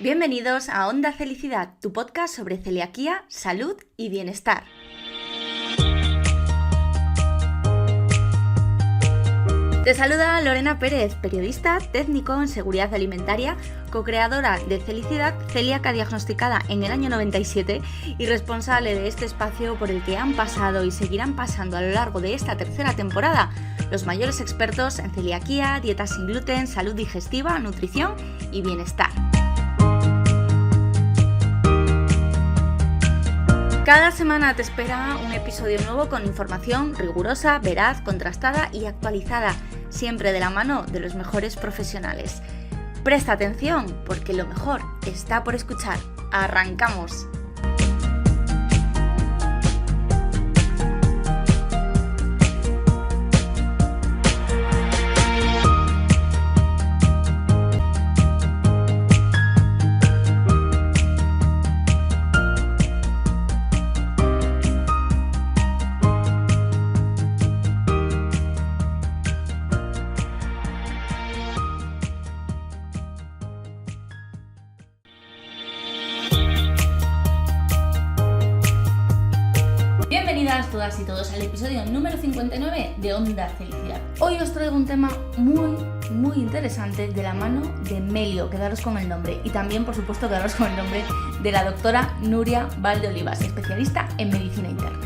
Bienvenidos a Onda Felicidad, tu podcast sobre celiaquía, salud y bienestar. Te saluda Lorena Pérez, periodista, técnico en seguridad alimentaria, co-creadora de Felicidad, celíaca diagnosticada en el año 97 y responsable de este espacio por el que han pasado y seguirán pasando a lo largo de esta tercera temporada los mayores expertos en celiaquía, dieta sin gluten, salud digestiva, nutrición y bienestar. Cada semana te espera un episodio nuevo con información rigurosa, veraz, contrastada y actualizada, siempre de la mano de los mejores profesionales. Presta atención, porque lo mejor está por escuchar. ¡Arrancamos! Bienvenidas todas y todos al episodio número 59 de Onda Felicidad. Hoy os traigo un tema muy interesante de la mano de Melio, quedaros con el nombre, y también por supuesto quedaros con el nombre de la doctora Núria Valdeolivas, especialista en medicina interna.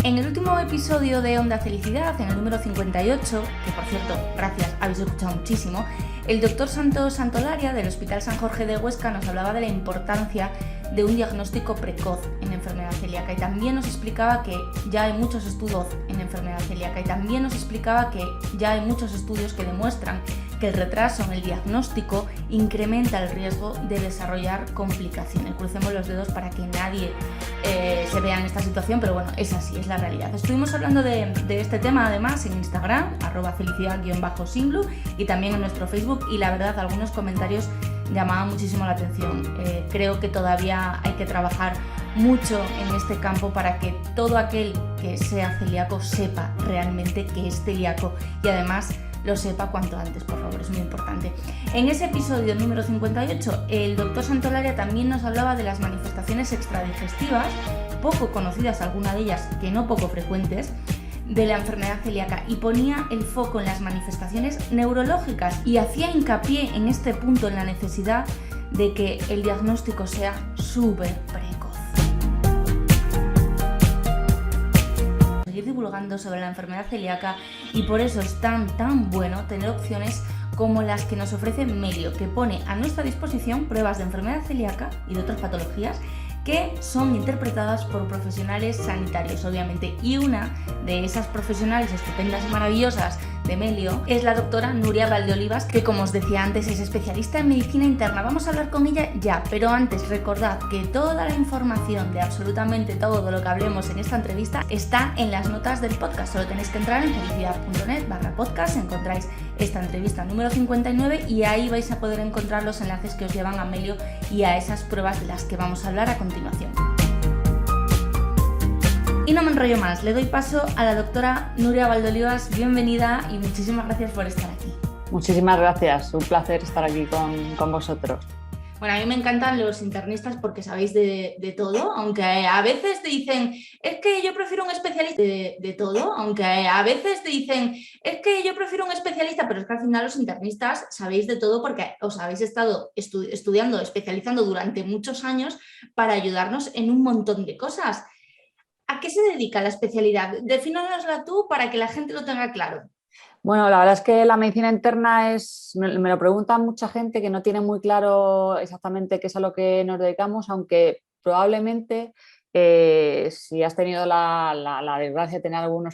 En el último episodio de Onda Felicidad, en el número 58, que por cierto, gracias, habéis escuchado muchísimo, el doctor Santos Santolaria del Hospital San Jorge de Huesca nos hablaba de la importancia de un diagnóstico precoz en enfermedad celíaca y también nos explicaba que ya hay muchos estudios en enfermedad celíaca y también nos explicaba que ya hay muchos estudios que demuestran que el retraso en el diagnóstico incrementa el riesgo de desarrollar complicaciones. Crucemos los dedos para que nadie se vea en esta situación, pero bueno, es así, es la realidad. Estuvimos hablando de este tema además en Instagram, @felicidad_singlu, y también en nuestro Facebook, y la verdad algunos comentarios llamaban muchísimo la atención. Creo que todavía hay que trabajar mucho en este campo para que todo aquel que sea celíaco sepa realmente que es celíaco y además lo sepa cuanto antes, por favor, es muy importante. En ese episodio número 58, el doctor Santolaria también nos hablaba de las manifestaciones extradigestivas, poco conocidas, algunas de ellas que no poco frecuentes, de la enfermedad celíaca, y ponía el foco en las manifestaciones neurológicas y hacía hincapié en este punto en la necesidad de que el diagnóstico sea súper precoz. Seguir divulgando sobre la enfermedad celíaca, y por eso es tan bueno tener opciones como las que nos ofrece Melio, que pone a nuestra disposición pruebas de enfermedad celíaca y de otras patologías que son interpretadas por profesionales sanitarios, obviamente, y una de esas profesionales estupendas y maravillosas de Melio es la doctora Núria Valdeolivas, que como os decía antes es especialista en medicina interna. Vamos a hablar con ella ya, pero antes recordad que toda la información de absolutamente todo lo que hablemos en esta entrevista está en las notas del podcast. Solo tenéis que entrar en felicidad.net/podcast, encontráis esta entrevista número 59 y ahí vais a poder encontrar los enlaces que os llevan a Melio y a esas pruebas de las que vamos a hablar a continuación. Y no me enrollo más, le doy paso a la doctora Núria Valdeolivas. Bienvenida y muchísimas gracias por estar aquí. Muchísimas gracias, un placer estar aquí con vosotros. Bueno, a mí me encantan los internistas porque sabéis de todo, aunque a veces te dicen, es que yo prefiero un especialista de todo, aunque a veces te dicen, es que yo prefiero un especialista, pero es que al final los internistas sabéis de todo porque os habéis estado estudiando, especializando durante muchos años para ayudarnos en un montón de cosas. ¿A qué se dedica la especialidad? Defínanosla tú para que la gente lo tenga claro. Bueno, la verdad es que la medicina interna me lo pregunta mucha gente que no tiene muy claro exactamente qué es a lo que nos dedicamos, aunque probablemente si has tenido la desgracia de tener algún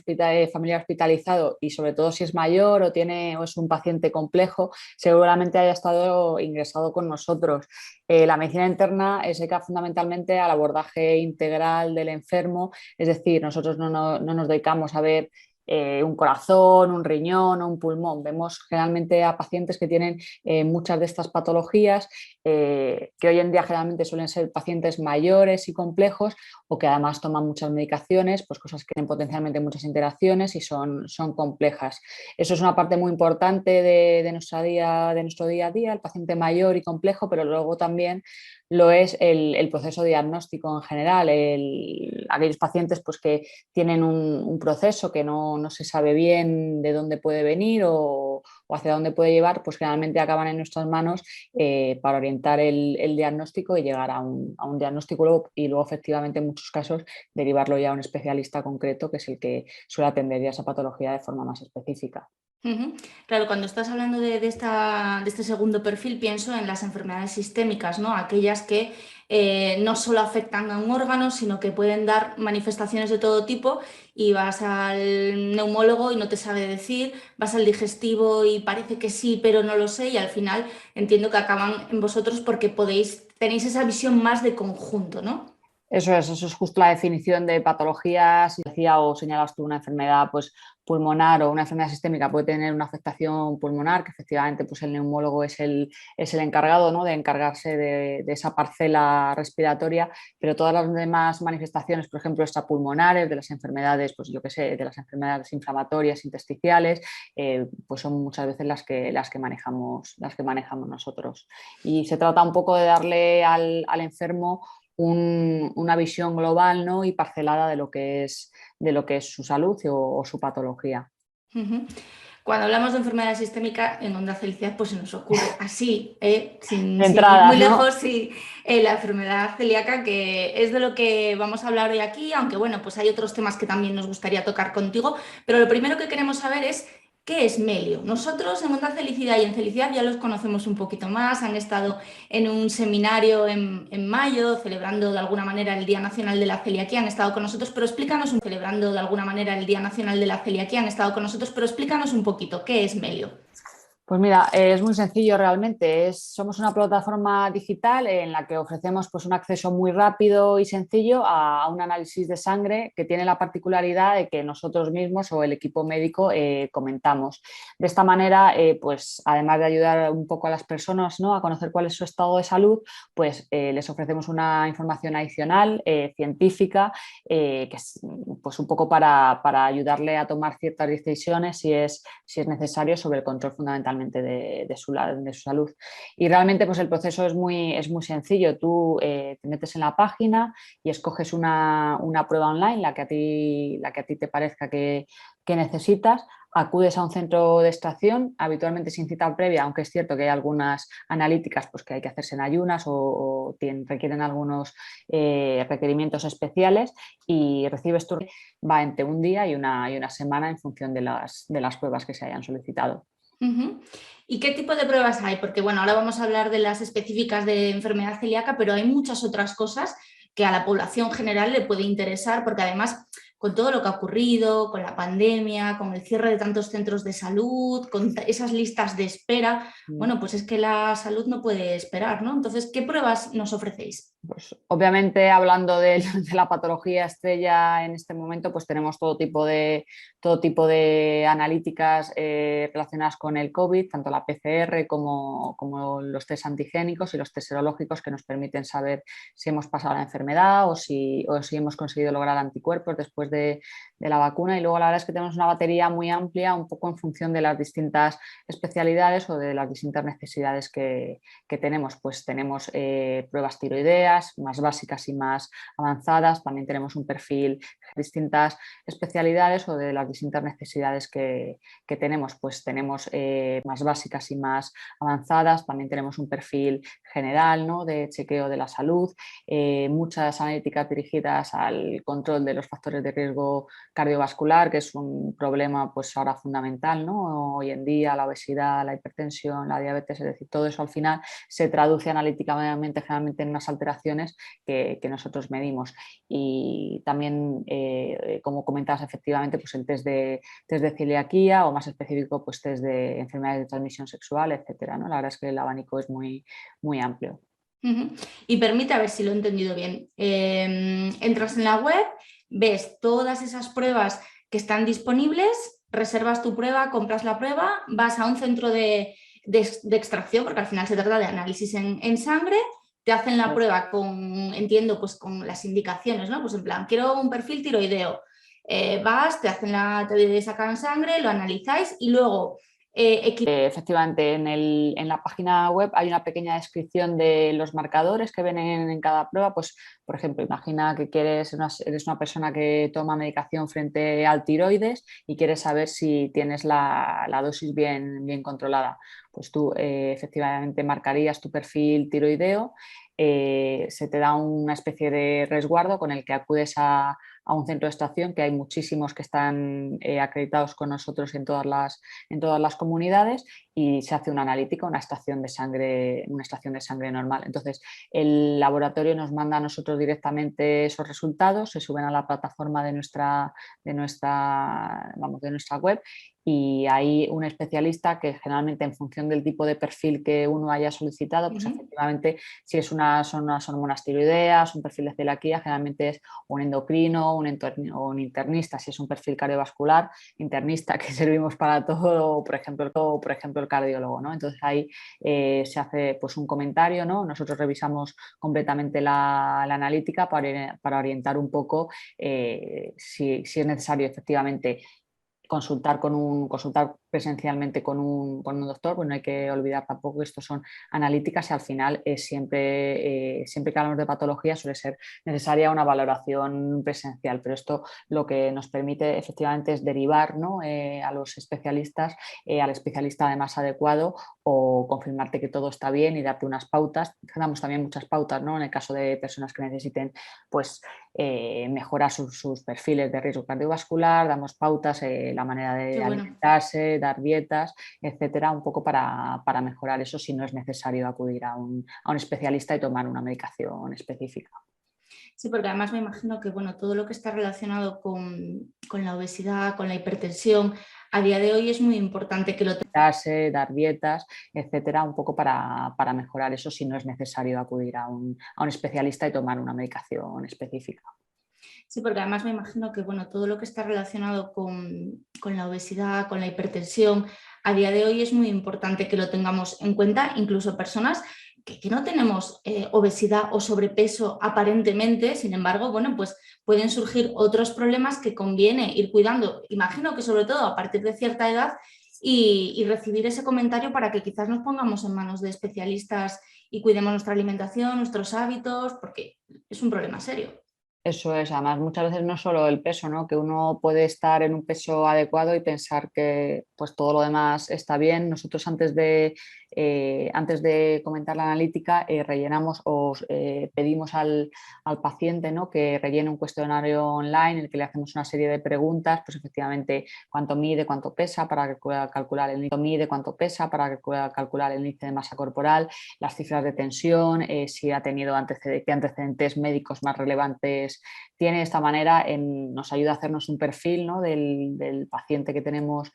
familiar hospitalizado y sobre todo si es mayor o es un paciente complejo, seguramente haya estado ingresado con nosotros. La medicina interna se dedica fundamentalmente al abordaje integral del enfermo, es decir, nosotros no nos dedicamos a ver un corazón, un riñón o un pulmón. Vemos generalmente a pacientes que tienen muchas de estas patologías, que hoy en día generalmente suelen ser pacientes mayores y complejos o que además toman muchas medicaciones, pues cosas que tienen potencialmente muchas interacciones y son complejas. Eso es una parte muy importante de nuestro día a día, el paciente mayor y complejo, pero luego también lo es el proceso diagnóstico en general, aquellos pacientes pues, que tienen un proceso que no se sabe bien de dónde puede venir o hacia dónde puede llevar, pues generalmente acaban en nuestras manos para orientar el diagnóstico y llegar a un diagnóstico y luego efectivamente en muchos casos derivarlo ya a un especialista concreto que es el que suele atender ya esa patología de forma más específica. Claro, cuando estás hablando de este segundo perfil, pienso en las enfermedades sistémicas, ¿no? Aquellas que no solo afectan a un órgano, sino que pueden dar manifestaciones de todo tipo y vas al neumólogo y no te sabe decir, vas al digestivo y parece que sí, pero no lo sé, y al final entiendo que acaban en vosotros porque tenéis esa visión más de conjunto, ¿no? Eso es justo la definición de patologías. Si decía o señalas tú una enfermedad pues, pulmonar o una enfermedad sistémica puede tener una afectación pulmonar, que efectivamente pues, el neumólogo es el encargado, ¿no? de encargarse de esa parcela respiratoria, pero todas las demás manifestaciones, por ejemplo, extrapulmonares, de las enfermedades, pues yo qué sé, de las enfermedades inflamatorias intersticiales, pues son muchas veces las que manejamos nosotros. Y se trata un poco de darle al enfermo una visión global, ¿no? y parcelada de lo que es su salud o su patología. Cuando hablamos de enfermedad sistémica en Onda Felicidad, pues se nos ocurre así, De sin ir entrada, muy ¿no? lejos, sí, la enfermedad celíaca, que es de lo que vamos a hablar hoy aquí, aunque bueno, pues hay otros temas que también nos gustaría tocar contigo, pero lo primero que queremos saber es ¿qué es Melio? Nosotros en Onda Felicidad y en Felicidad ya los conocemos un poquito más, han estado en un seminario en mayo celebrando de alguna manera el Día Nacional de la Celiaquía, han estado con nosotros, pero celebrando de alguna manera el Día Nacional de la Celiaquía, han estado con nosotros, pero explícanos un poquito, ¿qué es Melio? Pues mira, es muy sencillo realmente. Somos una plataforma digital en la que ofrecemos pues, un acceso muy rápido y sencillo a un análisis de sangre que tiene la particularidad de que nosotros mismos o el equipo médico comentamos. De esta manera, pues además de ayudar un poco a las personas, ¿no? a conocer cuál es su estado de salud, pues les ofrecemos una información adicional, científica, que es pues, un poco para ayudarle a tomar ciertas decisiones si es necesario sobre el control fundamental de su salud. Y realmente pues el proceso es muy sencillo. Tú te metes en la página y escoges una prueba online, la que a ti te parezca que necesitas, acudes a un centro de extracción, habitualmente sin cita previa, aunque es cierto que hay algunas analíticas pues, que hay que hacerse en ayunas o requieren algunos requerimientos especiales, y recibes tu va entre un día y una semana en función de las pruebas que se hayan solicitado. ¿Y qué tipo de pruebas hay? Porque bueno, ahora vamos a hablar de las específicas de enfermedad celíaca, pero hay muchas otras cosas que a la población general le puede interesar, porque además con todo lo que ha ocurrido, con la pandemia, con el cierre de tantos centros de salud, con esas listas de espera, bueno, pues es que la salud no puede esperar, ¿no? Entonces, ¿qué pruebas nos ofrecéis? Pues, obviamente, hablando de la patología estrella en este momento, pues tenemos todo tipo de analíticas relacionadas con el COVID, tanto la PCR como los test antigénicos y los test serológicos que nos permiten saber si hemos pasado la enfermedad o si hemos conseguido lograr anticuerpos después de la vacuna. Y luego la verdad es que tenemos una batería muy amplia, un poco en función de las distintas especialidades o de las distintas necesidades que tenemos. Pues tenemos pruebas tiroideas, más básicas y más avanzadas. También tenemos un perfil de distintas especialidades o de las distintas necesidades que tenemos. Pues tenemos más básicas y más avanzadas. También tenemos un perfil general, ¿no? de chequeo de la salud, muchas analíticas dirigidas al control de los factores de riesgo cardiovascular, que es un problema pues ahora fundamental, ¿no? Hoy en día, la obesidad, la hipertensión, la diabetes, es decir, todo eso al final se traduce analíticamente generalmente en unas alteraciones que nosotros medimos. Y también, como comentabas, efectivamente, pues el test de celiaquía o más específico, pues test de enfermedades de transmisión sexual, etcétera, ¿no? La verdad es que el abanico es muy, muy amplio. Y permite, a ver si lo he entendido bien, entras en la web, ves todas esas pruebas que están disponibles, reservas tu prueba, compras la prueba, vas a un centro de extracción, porque al final se trata de análisis en sangre, te hacen la prueba con, entiendo, pues con las indicaciones, ¿no? Pues en plan, quiero un perfil tiroideo. Vas, te sacan sangre, lo analizáis y luego... Efectivamente, en la página web hay una pequeña descripción de los marcadores que ven en cada prueba. Pues, por ejemplo, imagina que eres una persona que toma medicación frente al tiroides y quieres saber si tienes la dosis bien controlada. Pues tú efectivamente marcarías tu perfil tiroideo, se te da una especie de resguardo con el que acudes a un centro de extracción, que hay muchísimos que están acreditados con nosotros en todas las comunidades, y se hace una analítica, una extracción de sangre normal. Entonces, el laboratorio nos manda a nosotros directamente esos resultados, se suben a la plataforma de nuestra web, y hay un especialista que generalmente, en función del tipo de perfil que uno haya solicitado, pues efectivamente, si son unas hormonas tiroideas, un perfil de celiaquía, generalmente es un endocrino, un internista, si es un perfil cardiovascular, internista, que servimos para todo, por ejemplo el cardiólogo, ¿no? Entonces ahí se hace pues un comentario, ¿no? Nosotros revisamos completamente la analítica para orientar un poco si es necesario efectivamente consultar presencialmente con un doctor. Pues no hay que olvidar tampoco que estos son analíticas y al final siempre que hablamos de patología suele ser necesaria una valoración presencial, pero esto lo que nos permite efectivamente es derivar, ¿no? A los especialistas, al especialista además adecuado, o confirmarte que todo está bien y darte unas pautas. Damos también muchas pautas, ¿no? En el caso de personas que necesiten pues mejorar sus perfiles de riesgo cardiovascular, damos pautas, la manera de alimentarse, dar dietas, etcétera, un poco para mejorar eso si no es necesario acudir a un especialista y tomar una medicación específica. Sí, porque además me imagino que bueno, todo lo que está relacionado con la obesidad, con la hipertensión, a día de hoy es muy importante que lo dar dietas, etcétera, un poco para mejorar eso si no es necesario acudir a un especialista y tomar una medicación específica. Sí, porque además me imagino que bueno, todo lo que está relacionado con la obesidad, con la hipertensión, a día de hoy es muy importante que lo tengamos en cuenta, incluso personas que no tenemos obesidad o sobrepeso aparentemente, sin embargo, bueno, pues pueden surgir otros problemas que conviene ir cuidando, imagino que sobre todo a partir de cierta edad, y recibir ese comentario para que quizás nos pongamos en manos de especialistas y cuidemos nuestra alimentación, nuestros hábitos, porque es un problema serio. Eso es, además muchas veces no solo el peso, ¿no? Que uno puede estar en un peso adecuado y pensar que pues todo lo demás está bien. Nosotros antes de comentar la analítica rellenamos o pedimos al paciente, ¿no? Que rellene un cuestionario online en el que le hacemos una serie de preguntas, pues efectivamente cuánto mide, cuánto pesa para calcular el índice de masa corporal, las cifras de tensión, si ha tenido qué antecedentes médicos más relevantes tiene. De esta manera nos ayuda a hacernos un perfil, ¿no? del paciente que tenemos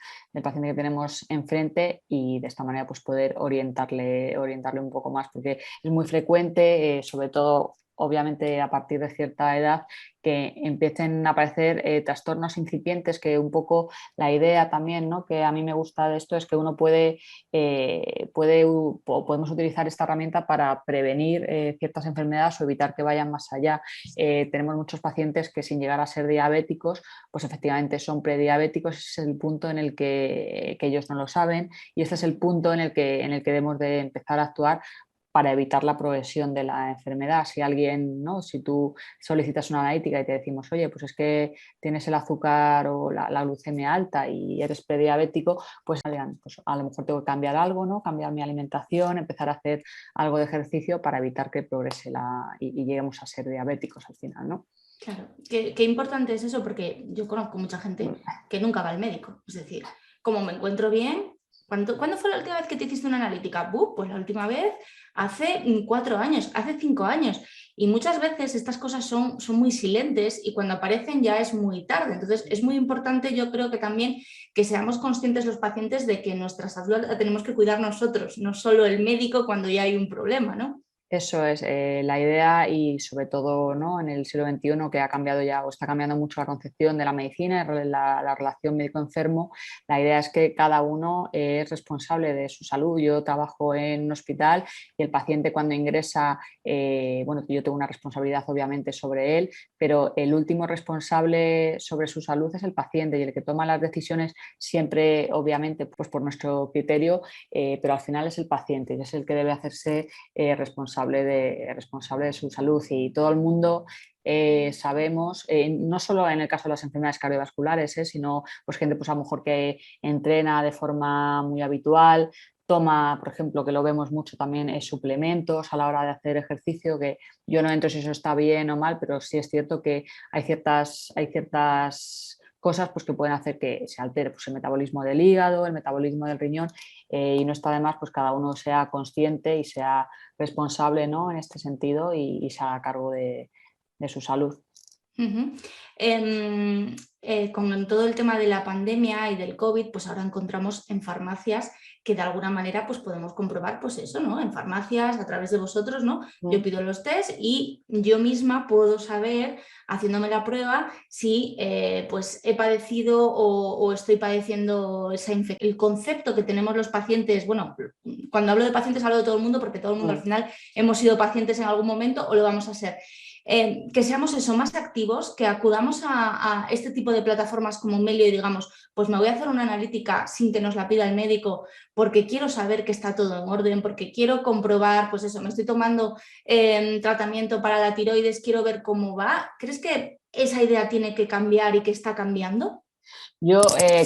enfrente, y de esta manera pues poder orientarle un poco más, porque es muy frecuente, sobre todo obviamente a partir de cierta edad, que empiecen a aparecer trastornos incipientes, que un poco la idea también, ¿no? Que a mí me gusta de esto es que uno podemos utilizar esta herramienta para prevenir ciertas enfermedades o evitar que vayan más allá. Tenemos muchos pacientes que, sin llegar a ser diabéticos, pues efectivamente son prediabéticos. Ese es el punto en el que ellos no lo saben, y este es el punto en el que debemos de empezar a actuar para evitar la progresión de la enfermedad. Si tú solicitas una analítica y te decimos, oye, pues es que tienes el azúcar o la glucemia alta y eres prediabético, pues a lo mejor tengo que cambiar algo, ¿no? Cambiar mi alimentación, empezar a hacer algo de ejercicio para evitar que progrese y lleguemos a ser diabéticos al final, ¿no? Claro, qué importante es eso, porque yo conozco mucha gente que nunca va al médico. Es decir, como me encuentro bien. ¿Cuándo fue la última vez que te hiciste una analítica? Pues la última vez hace 4 años, hace 5 años. Y muchas veces estas cosas son muy silentes y cuando aparecen ya es muy tarde. Entonces es muy importante, yo creo que también, que seamos conscientes los pacientes de que nuestra salud la tenemos que cuidar nosotros, no solo el médico cuando ya hay un problema, ¿no? Eso es la idea y sobre todo, ¿no?, en el siglo XXI, que ha cambiado ya o está cambiando mucho la concepción de la medicina, la relación médico-enfermo. La idea es que cada uno es responsable de su salud. Yo trabajo en un hospital y el paciente cuando ingresa, bueno, yo tengo una responsabilidad obviamente sobre él, pero el último responsable sobre su salud es el paciente y el que toma las decisiones siempre, obviamente, pues por nuestro criterio, pero al final es el paciente y es el que debe hacerse responsable de su salud. Y todo el mundo sabemos, no solo en el caso de las enfermedades cardiovasculares, sino pues gente pues a lo mejor que entrena de forma muy habitual, toma, por ejemplo, que lo vemos mucho también, suplementos a la hora de hacer ejercicio, que yo no entro si eso está bien o mal, pero sí es cierto que hay ciertas cosas pues, que pueden hacer que se altere pues, el metabolismo del hígado, el metabolismo del riñón, y no está de más pues cada uno sea consciente y sea responsable, ¿no?, en este sentido y se haga cargo de su salud. Ujú. Con todo el tema de la pandemia y del COVID, pues ahora encontramos en farmacias que de alguna manera pues podemos comprobar pues eso, ¿no? En farmacias, a través de vosotros, ¿no? Yo Mm. pido los test y yo misma puedo saber, haciéndome la prueba, si pues he padecido o estoy padeciendo esa infección. El concepto que tenemos los pacientes, bueno, cuando hablo de pacientes hablo de todo el mundo porque todo el mundo al Mm. final hemos sido pacientes en algún momento o lo vamos a ser. Que seamos eso, más activos, que acudamos a este tipo de plataformas como Melio y digamos, pues me voy a hacer una analítica sin que nos la pida el médico porque quiero saber que está todo en orden, porque quiero comprobar, pues eso, me estoy tomando tratamiento para la tiroides, quiero ver cómo va. ¿Crees que esa idea tiene que cambiar y que está cambiando? Yo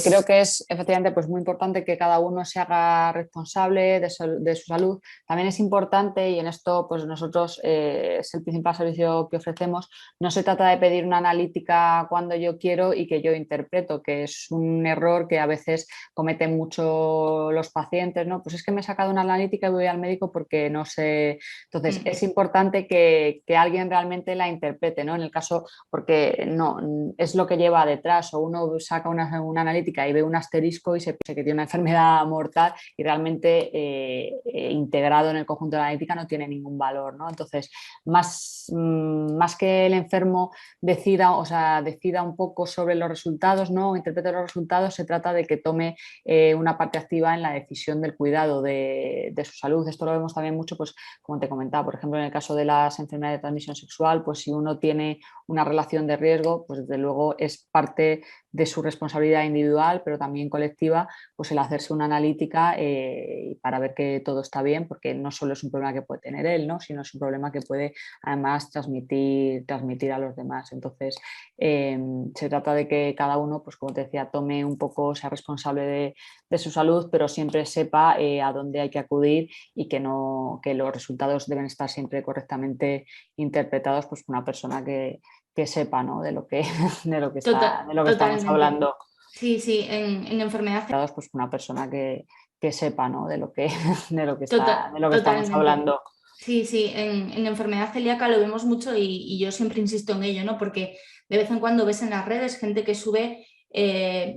creo que es efectivamente pues, muy importante que cada uno se haga responsable de su salud. También es importante, y en esto pues, nosotros es el principal servicio que ofrecemos, no se trata de pedir una analítica cuando yo quiero y que yo interpreto, que es un error que a veces cometen mucho los pacientes, ¿no? Pues es que me he sacado una analítica y voy al médico porque no sé. Entonces es importante que alguien realmente la interprete, ¿no? En el caso, porque no, es lo que lleva detrás, o uno saca una analítica y ve un asterisco y se piensa que tiene una enfermedad mortal y realmente integrado en el conjunto de la analítica no tiene ningún valor, ¿no? Entonces, más que el enfermo decida, o sea, decida un poco sobre los resultados, ¿no?, o interprete los resultados, se trata de que tome una parte activa en la decisión del cuidado de su salud. Esto lo vemos también mucho, pues, como te comentaba, por ejemplo, en el caso de las enfermedades de transmisión sexual, pues si uno tiene una relación de riesgo, pues desde luego es parte de su responsabilidad individual, pero también colectiva, pues el hacerse una analítica para ver que todo está bien, porque no solo es un problema que puede tener él, ¿no?, sino es un problema que puede además transmitir a los demás. Entonces, se trata de que cada uno, pues como te decía, tome un poco, sea responsable de su salud, pero siempre sepa a dónde hay que acudir y que los resultados deben estar siempre correctamente interpretados pues, por una persona que sepa, ¿no?, de lo que, de lo que estamos Totalmente. hablando. Sí, sí, en enfermedad. Pues una persona que sepa, ¿no?, de lo que, de lo que estamos Totalmente. hablando. Sí, sí, en enfermedad celíaca lo vemos mucho y yo siempre insisto en ello, ¿no? Porque de vez en cuando ves en las redes gente que sube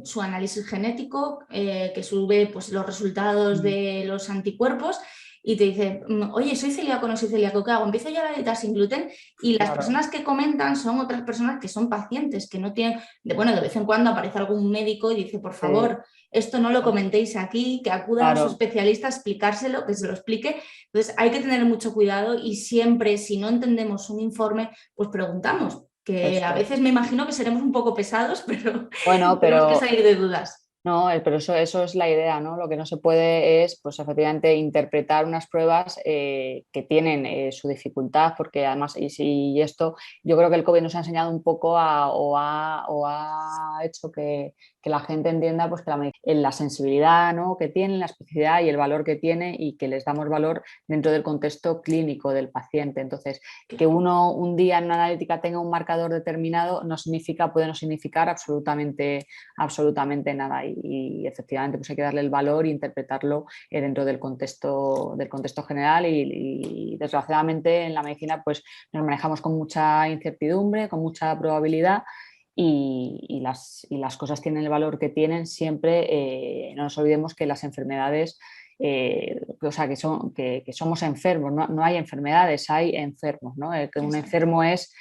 su análisis genético, que sube pues, los resultados Mm. de los anticuerpos y te dice, oye, soy celíaco, no soy celíaco, ¿qué hago? Empiezo ya la dieta sin gluten y las Claro, personas que comentan son otras personas que son pacientes, que no tienen, bueno, de vez en cuando aparece algún médico y dice, por sí, favor, esto no lo comentéis aquí, que acuda a su claro. especialista a explicárselo, que se lo explique. Entonces hay que tener mucho cuidado y siempre, si no entendemos un informe, pues preguntamos, que a Eso es. veces me imagino que seremos un poco pesados, pero Bueno, tenemos que pero salir de dudas. no, pero eso es la idea, ¿no? Lo que no se puede es, pues efectivamente, interpretar unas pruebas que tienen su dificultad, porque además, y esto, yo creo que el COVID nos ha enseñado un poco o ha hecho que la gente entienda pues, que la sensibilidad, ¿no?, que tiene, la especificidad y el valor que tiene y que les damos valor dentro del contexto clínico del paciente. Entonces, que uno un día en una analítica tenga un marcador determinado no significa, puede no significar absolutamente nada y efectivamente pues hay que darle el valor e interpretarlo dentro del contexto general y desgraciadamente en la medicina pues nos manejamos con mucha incertidumbre, con mucha probabilidad y las cosas tienen el valor que tienen siempre. No nos olvidemos que las enfermedades o sea, que somos enfermos, no hay enfermedades, hay enfermos, ¿no? Que un enfermo es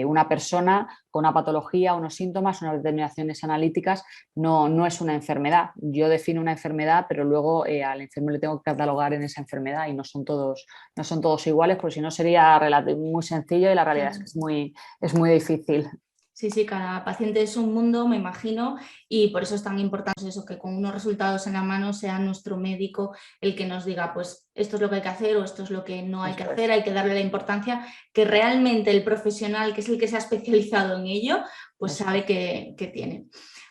una persona con una patología, unos síntomas, unas determinaciones analíticas, no es una enfermedad. Yo defino una enfermedad, pero luego al enfermo le tengo que catalogar en esa enfermedad y no son todos iguales, porque si no sería muy sencillo y la realidad es que es muy difícil. Sí, sí, cada paciente es un mundo, me imagino, y por eso es tan importante eso, que con unos resultados en la mano sea nuestro médico el que nos diga, pues esto es lo que hay que hacer o esto es lo que no hay que hacer, hay que darle la importancia que realmente el profesional, que es el que se ha especializado en ello, pues sabe que tiene.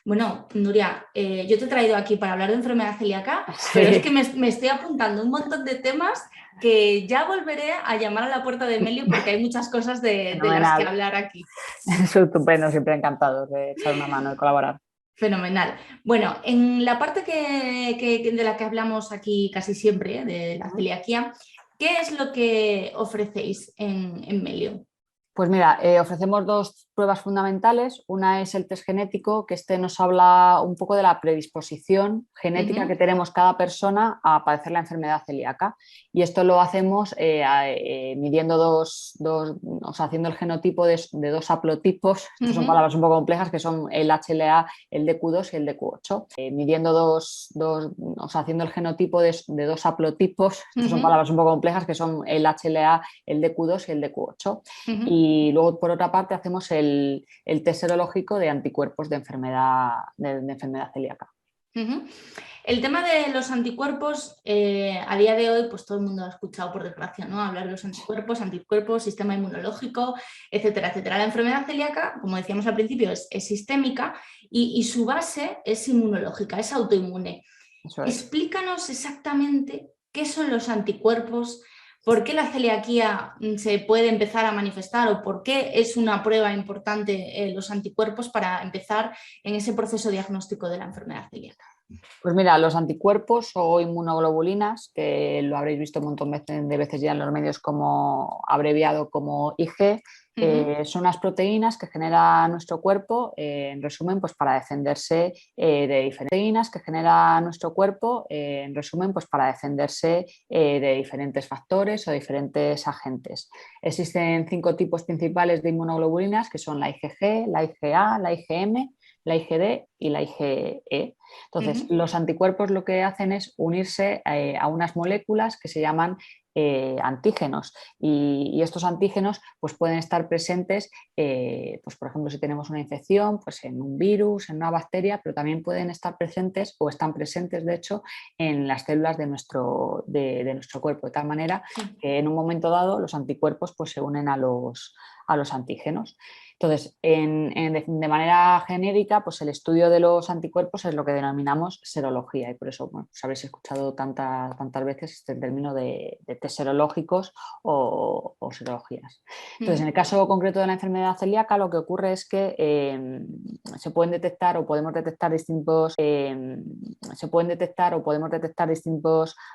Bueno, Nuria, yo te he traído aquí para hablar de enfermedad celíaca, pero es que me estoy apuntando un montón de temas que ya volveré a llamar a la puerta de Melio porque hay muchas cosas de las que hablar aquí. Es estupendo, siempre encantado de echar una mano y colaborar. Fenomenal. Bueno, en la parte de la que hablamos aquí casi siempre, de la celiaquía, ¿qué es lo que ofrecéis en Melio? Pues mira, ofrecemos dos pruebas fundamentales. Una es el test genético, que nos habla un poco de la predisposición genética que tenemos cada persona a padecer la enfermedad celíaca. Y esto lo hacemos midiendo o sea, haciendo el genotipo de dos haplotipos. Estas son palabras un poco complejas, que son el HLA, el DQ2 y el DQ8. Midiendo o sea, haciendo el genotipo de dos haplotipos. Estas son palabras un poco complejas, que son el HLA, el DQ2 y el DQ8. Y luego, por otra parte, hacemos el test serológico de anticuerpos de enfermedad celíaca. El tema de los anticuerpos, a día de hoy, pues todo el mundo ha escuchado, por desgracia, ¿no? Hablar de los anticuerpos, sistema inmunológico, etcétera, etcétera. La enfermedad celíaca, como decíamos al principio, es sistémica y su base es inmunológica, es autoinmune. Explícanos exactamente qué son los anticuerpos, por qué la celiaquía se puede empezar a manifestar o por qué es una prueba importante los anticuerpos para empezar en ese proceso diagnóstico de la enfermedad celíaca. Pues mira, los anticuerpos o inmunoglobulinas, que lo habréis visto un montón de veces ya en los medios como abreviado como IG, son unas proteínas que genera nuestro cuerpo, en resumen, pues para defenderse de diferentes proteínas que genera nuestro cuerpo, en resumen, pues para defenderse de diferentes factores o diferentes agentes. Existen 5 tipos principales de inmunoglobulinas, que son la IgG, la IgA, la IgM, la IgD y la IgE. Entonces, los anticuerpos lo que hacen es unirse a unas moléculas que se llaman antígenos y estos antígenos pues pueden estar presentes, pues por ejemplo, si tenemos una infección, pues en un virus, en una bacteria, pero también pueden estar presentes o están presentes, de hecho, en las células de nuestro cuerpo, de tal manera que en un momento dado los anticuerpos pues se unen a los antígenos. Entonces, de manera genérica, pues el estudio de los anticuerpos es lo que denominamos serología y por eso pues habréis escuchado tantas veces este término de test serológicos o serologías. Entonces, en el caso concreto de la enfermedad celíaca, lo que ocurre es que se pueden detectar o podemos detectar distintos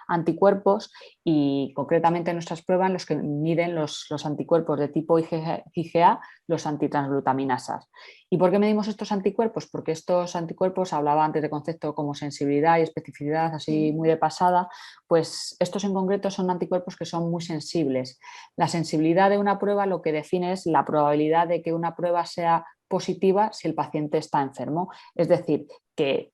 anticuerpos y concretamente en nuestras pruebas los que miden los anticuerpos de tipo IgA, los antitransglutaminasas. ¿Y por qué medimos estos anticuerpos? Porque estos anticuerpos, hablaba antes de concepto como sensibilidad y especificidad, así muy de pasada, pues estos en concreto son anticuerpos que son muy sensibles. La sensibilidad de una prueba lo que define es la probabilidad de que una prueba sea positiva si el paciente está enfermo. Es decir, que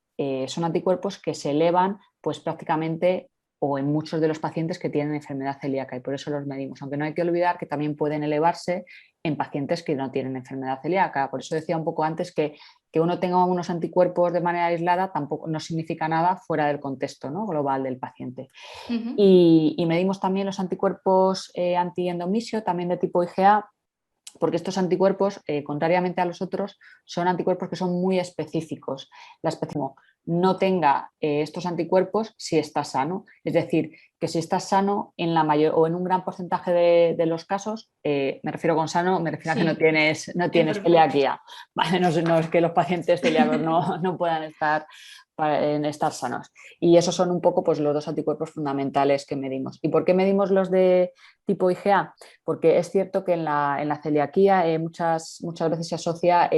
son anticuerpos que se elevan pues prácticamente o en muchos de los pacientes que tienen enfermedad celíaca y por eso los medimos, aunque no hay que olvidar que también pueden elevarse en pacientes que no tienen enfermedad celíaca. Por eso decía un poco antes que uno tenga unos anticuerpos de manera aislada tampoco no significa nada fuera del contexto, ¿no?, global del paciente. Y medimos también los anticuerpos antiendomisio, también de tipo IgA, porque estos anticuerpos, contrariamente a los otros, son anticuerpos que son muy específicos. La especie no tenga estos anticuerpos si está sano. Es decir, que si estás sano en la mayor o en un gran porcentaje de los casos, me refiero con sano, me refiero a que no tienes celiaquía. Vale, no es que los pacientes celíacos no puedan estar en estar sanos. Y esos son un poco pues, los dos anticuerpos fundamentales que medimos. ¿Y por qué medimos los de tipo IgA? Porque es cierto que en la celiaquía muchas veces se asocia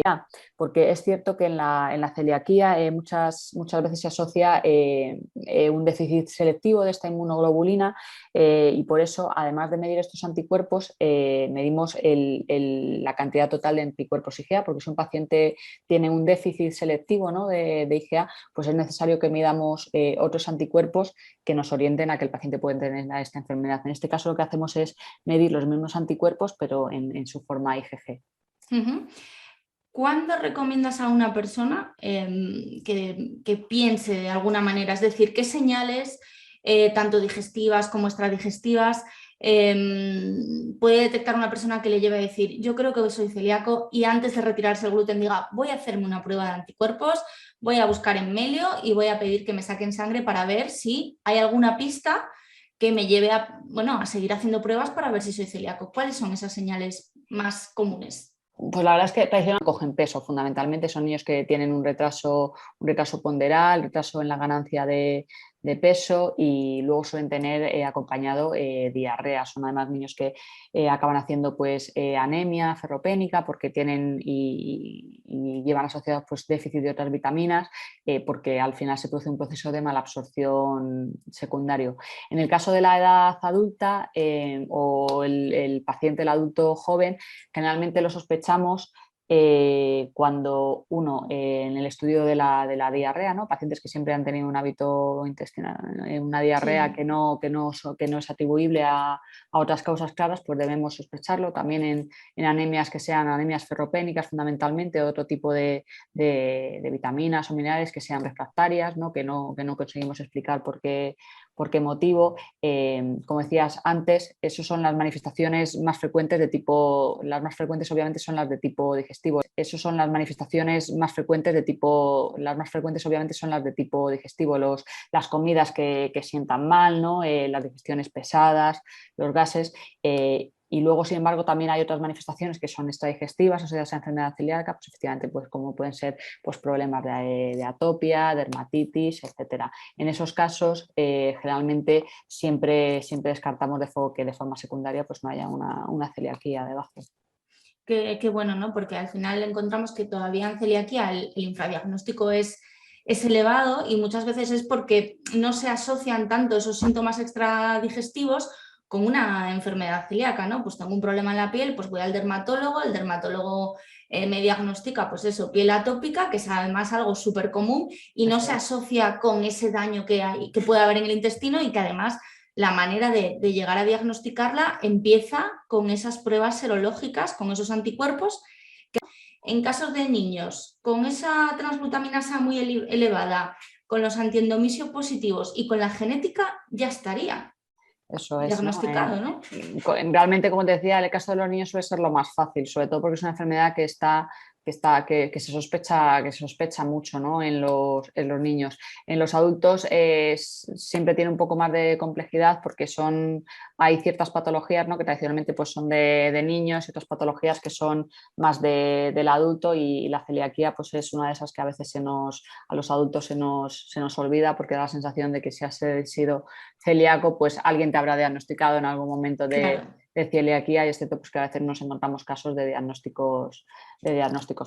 porque es cierto que en la celiaquía muchas veces se asocia un déficit selectivo de esta inmunoglobulina y por eso, además de medir estos anticuerpos, medimos la cantidad total de anticuerpos IgA, porque si un paciente tiene un déficit selectivo, ¿no? de IgA, pues es necesario que midamos otros anticuerpos que nos orienten a que el paciente puede tener esta enfermedad. En este caso lo que hacemos es medir los mismos anticuerpos, pero en su forma IgG. Uh-huh. ¿Cuándo recomiendas a una persona que piense de alguna manera? Es decir, ¿qué señales, tanto digestivas como extradigestivas, puede detectar una persona que le lleve a decir, yo creo que soy celíaco, y antes de retirarse el gluten diga, voy a hacerme una prueba de anticuerpos, voy a buscar en Melio y voy a pedir que me saquen sangre para ver si hay alguna pista que me lleve a, bueno, a seguir haciendo pruebas para ver si soy celíaco? ¿Cuáles son esas señales más comunes? Pues la verdad es que tradicionalmente cogen peso, fundamentalmente son niños que tienen un retraso ponderal, retraso en la ganancia de peso y luego suelen tener acompañado diarrea. Son además niños que acaban haciendo pues anemia ferropénica porque tienen y llevan asociados pues déficit de otras vitaminas porque al final se produce un proceso de malabsorción secundario. En el caso de la edad adulta o el paciente, el adulto joven, generalmente lo sospechamos cuando uno en el estudio de la diarrea, ¿no? Pacientes que siempre han tenido un hábito intestinal, una diarrea Sí. que no es atribuible a otras causas claras, pues debemos sospecharlo. También en anemias que sean anemias ferropénicas fundamentalmente, otro tipo de vitaminas o minerales que sean refractarias, ¿no? Que no conseguimos explicar por qué motivo. Como decías antes, esas son las manifestaciones más frecuentes de tipo, las más frecuentes obviamente son las de tipo digestivo. Esas son las manifestaciones más frecuentes de tipo, las más frecuentes obviamente son las de tipo digestivo, las comidas que sientan mal, ¿no? Las digestiones pesadas, los gases. Y luego, sin embargo, también hay otras manifestaciones que son extradigestivas, o sea, esa enfermedad celíaca, pues efectivamente, pues como pueden ser pues, problemas de atopia, dermatitis, etcétera. En esos casos, generalmente siempre descartamos que de forma secundaria pues no haya una celiaquía debajo. Qué bueno, ¿no? Porque al final encontramos que todavía en celiaquía el infradiagnóstico es elevado y muchas veces es porque no se asocian tanto esos síntomas extradigestivos con una enfermedad celíaca, ¿no? Pues tengo un problema en la piel, pues voy al dermatólogo, el dermatólogo me diagnostica, pues eso, piel atópica, que es además algo súper común y no se asocia con ese daño que puede haber en el intestino y que además la manera de llegar a diagnosticarla empieza con esas pruebas serológicas, con esos anticuerpos. En casos de niños con esa transglutaminasa muy elevada, con los antiendomisio positivos y con la genética, ya estaría Eso es, ¿no? diagnosticado, ¿no? Realmente, como te decía, el caso de los niños suele ser lo más fácil, sobre todo porque es una enfermedad que se sospecha mucho, ¿no? en los niños. En los adultos siempre tiene un poco más de complejidad porque hay ciertas patologías, ¿no? que tradicionalmente pues, son de niños y otras patologías que son más del adulto y la celiaquía pues, es una de esas que a veces a los adultos se nos olvida porque da la sensación de que si has sido celíaco, pues alguien te habrá diagnosticado en algún momento Claro. de celiaquía y es cierto pues, que a veces nos encontramos casos de diagnósticos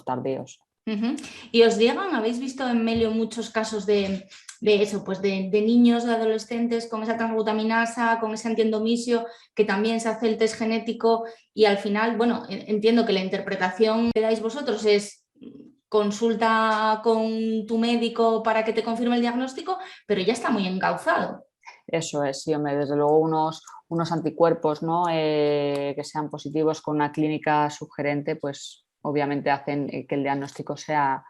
tardíos. Uh-huh. ¿Y os llegan, habéis visto en Melio muchos casos de eso, pues de niños, de adolescentes con esa transglutaminasa, con ese antiendomisio, que también se hace el test genético y al final, bueno, entiendo que la interpretación que dais vosotros es consulta con tu médico para que te confirme el diagnóstico, pero ya está muy encauzado? Eso es, sí, hombre, desde luego unos anticuerpos, ¿no? Que sean positivos con una clínica sugerente, pues obviamente hacen que el diagnóstico sea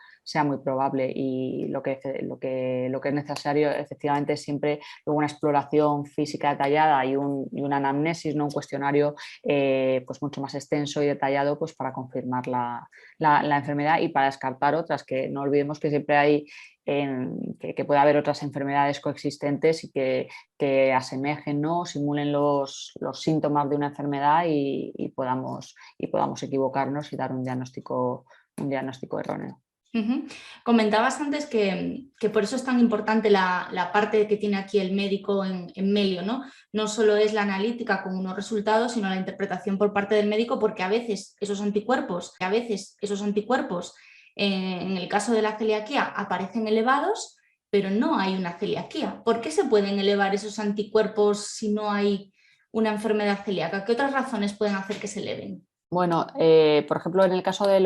muy probable y lo que es necesario efectivamente es siempre luego una exploración física detallada y una anamnesis, ¿no? Un cuestionario pues mucho más extenso y detallado pues para confirmar la enfermedad y para descartar otras, que no olvidemos que siempre hay que puede haber otras enfermedades coexistentes y que asemejen, ¿no? Simulen los síntomas de una enfermedad y podamos equivocarnos y dar un diagnóstico erróneo. Ujú. Comentabas antes que por eso es tan importante la parte que tiene aquí el médico en Melio, ¿no? No solo es la analítica con unos resultados, sino la interpretación por parte del médico, porque a veces esos anticuerpos, en el caso de la celiaquía, aparecen elevados, pero no hay una celiaquía. ¿Por qué se pueden elevar esos anticuerpos si no hay una enfermedad celíaca? ¿Qué otras razones pueden hacer que se eleven? Bueno, por ejemplo, en el caso de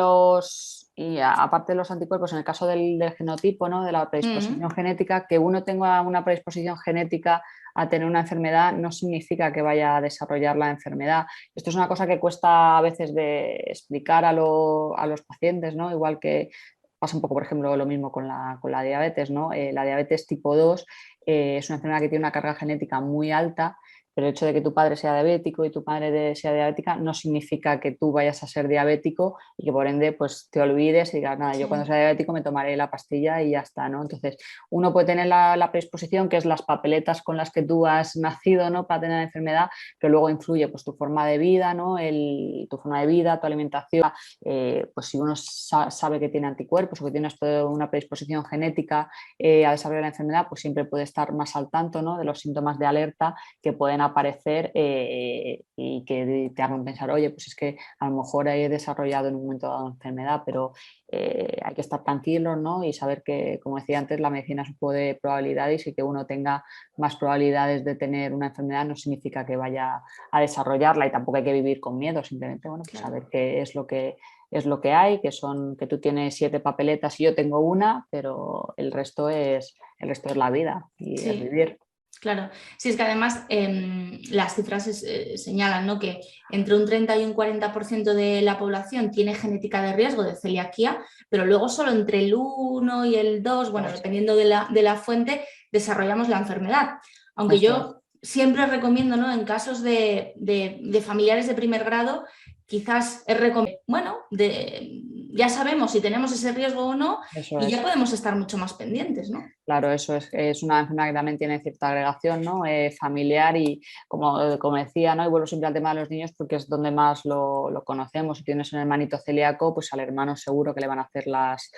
aparte de los anticuerpos, en el caso del genotipo, ¿no? De la predisposición Mm, genética, que uno tenga una predisposición genética a tener una enfermedad no significa que vaya a desarrollar la enfermedad. Esto es una cosa que cuesta a veces de explicar a los pacientes, ¿no? Igual que pasa un poco, por ejemplo, lo mismo con la diabetes, ¿no? La diabetes tipo 2 es una enfermedad que tiene una carga genética muy alta, pero el hecho de que tu padre sea diabético y tu madre sea diabética no significa que tú vayas a ser diabético y que por ende pues te olvides y digas, nada, yo cuando sí. sea diabético me tomaré la pastilla y ya está, ¿no? Entonces, uno puede tener la predisposición, que es las papeletas con las que tú has nacido, ¿no? Para tener la enfermedad, que luego influye pues tu forma de vida, ¿no? Tu forma de vida, tu alimentación, pues si uno sabe que tiene anticuerpos o que tiene una predisposición genética a desarrollar la enfermedad, pues siempre puede estar más al tanto, ¿no? De los síntomas de alerta que pueden aparecer y que te hagan pensar, oye, pues es que a lo mejor he desarrollado en un momento dado una enfermedad, pero hay que estar tranquilos, ¿no? Y saber que, como decía antes, la medicina es un juego de probabilidades y que uno tenga más probabilidades de tener una enfermedad no significa que vaya a desarrollarla y tampoco hay que vivir con miedo, simplemente, bueno, pues Claro. saber qué es lo que hay, que tú tienes 7 papeletas y yo tengo una, pero el resto es la vida y es Sí, vivir. claro. Sí, es que además las cifras señalan, ¿no?, que entre un 30 y un 40% de la población tiene genética de riesgo de celiaquía, pero luego solo entre el 1 y el 2, bueno, dependiendo de la fuente, desarrollamos la enfermedad. Aunque Eso es. yo siempre recomiendo, ¿no?, en casos de familiares de primer grado, quizás es recomendable, bueno, ya sabemos si tenemos ese riesgo o no Eso y ya es. podemos estar mucho más pendientes, ¿no? Claro, eso es una enfermedad que también tiene cierta agregación, ¿no? Familiar y como decía, ¿no? Y vuelvo siempre al tema de los niños porque es donde más lo conocemos. Si tienes un hermanito celíaco, pues al hermano seguro que le van a hacer las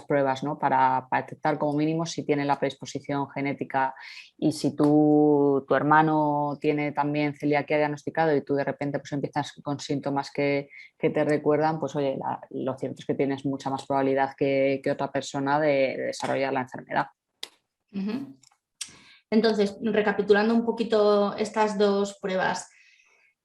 pruebas, ¿no? Para detectar como mínimo si tiene la predisposición genética y si tu hermano tiene también celiaquía diagnosticado y tú de repente pues empiezas con síntomas que te recuerdan, pues oye, lo cierto es que tienes mucha más probabilidad que otra persona de desarrollar la enfermedad. Ujú. Entonces, recapitulando un poquito estas dos pruebas,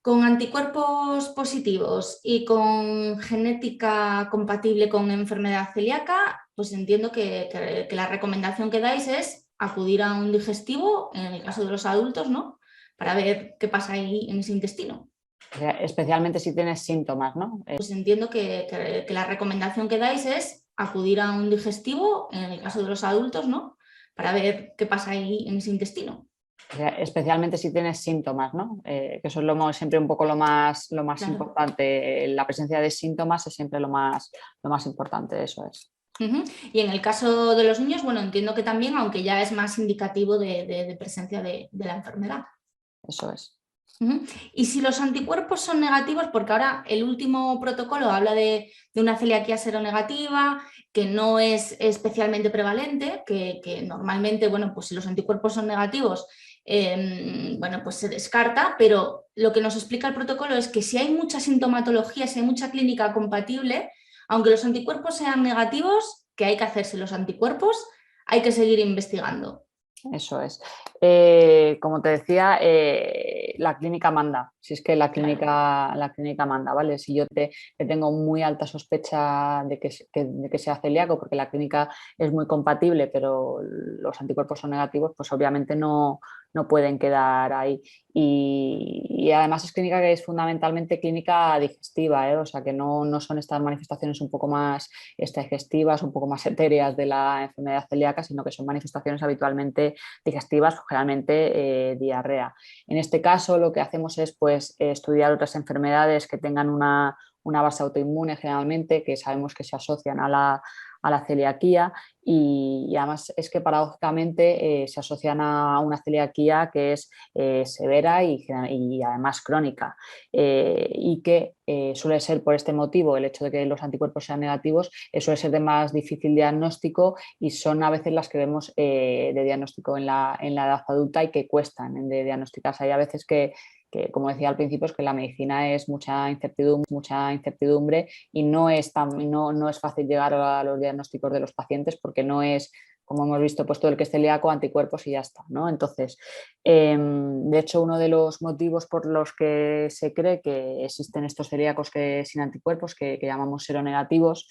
con anticuerpos positivos y con genética compatible con enfermedad celíaca, pues entiendo que la recomendación que dais es acudir a un digestivo, en el caso de los adultos, ¿no?, para ver qué pasa ahí en ese intestino. O sea, especialmente si tienes síntomas, ¿no? Pues entiendo que la recomendación que dais es acudir a un digestivo, en el caso de los adultos, ¿no?, para ver qué pasa ahí en ese intestino. O sea, especialmente si tienes síntomas, ¿no? Que eso es siempre un poco lo más Claro. importante. La presencia de síntomas es siempre lo más importante, eso es. Ujú. Y en el caso de los niños, bueno, entiendo que también, aunque ya es más indicativo de presencia de la enfermedad. Eso es. Ujú. Y si los anticuerpos son negativos, porque ahora el último protocolo habla de una celiaquía seronegativa, que no es especialmente prevalente, que normalmente, bueno, pues si los anticuerpos son negativos, bueno, pues se descarta, pero lo que nos explica el protocolo es que si hay mucha sintomatología, si hay mucha clínica compatible, aunque los anticuerpos sean negativos, que hay que hacerse los anticuerpos, hay que seguir investigando. Eso es. Como te decía, la clínica manda. Si es que Claro. la clínica manda, ¿vale? Si yo te tengo muy alta sospecha de que sea celíaco, porque la clínica es muy compatible, pero los anticuerpos son negativos, pues obviamente no pueden quedar ahí. Y además es clínica que es fundamentalmente clínica digestiva, ¿eh? O sea que no son estas manifestaciones un poco más digestivas, un poco más etéreas de la enfermedad celíaca, sino que son manifestaciones habitualmente digestivas, generalmente diarrea. En este caso lo que hacemos es pues, estudiar otras enfermedades que tengan una base autoinmune generalmente, que sabemos que se asocian a la celiaquía y además es que paradójicamente se asocian a una celiaquía que es severa y además crónica y que suele ser por este motivo, el hecho de que los anticuerpos sean negativos, suele ser de más difícil diagnóstico y son a veces las que vemos de diagnóstico en la edad adulta y que cuestan de diagnosticar. Hay a veces que, como decía al principio, es que la medicina es mucha incertidumbre y no es fácil llegar a los diagnósticos de los pacientes porque no es, como hemos visto, pues todo el que es celíaco, anticuerpos y ya está, ¿no? Entonces, de hecho, uno de los motivos por los que se cree que existen estos celíacos sin anticuerpos, que llamamos seronegativos,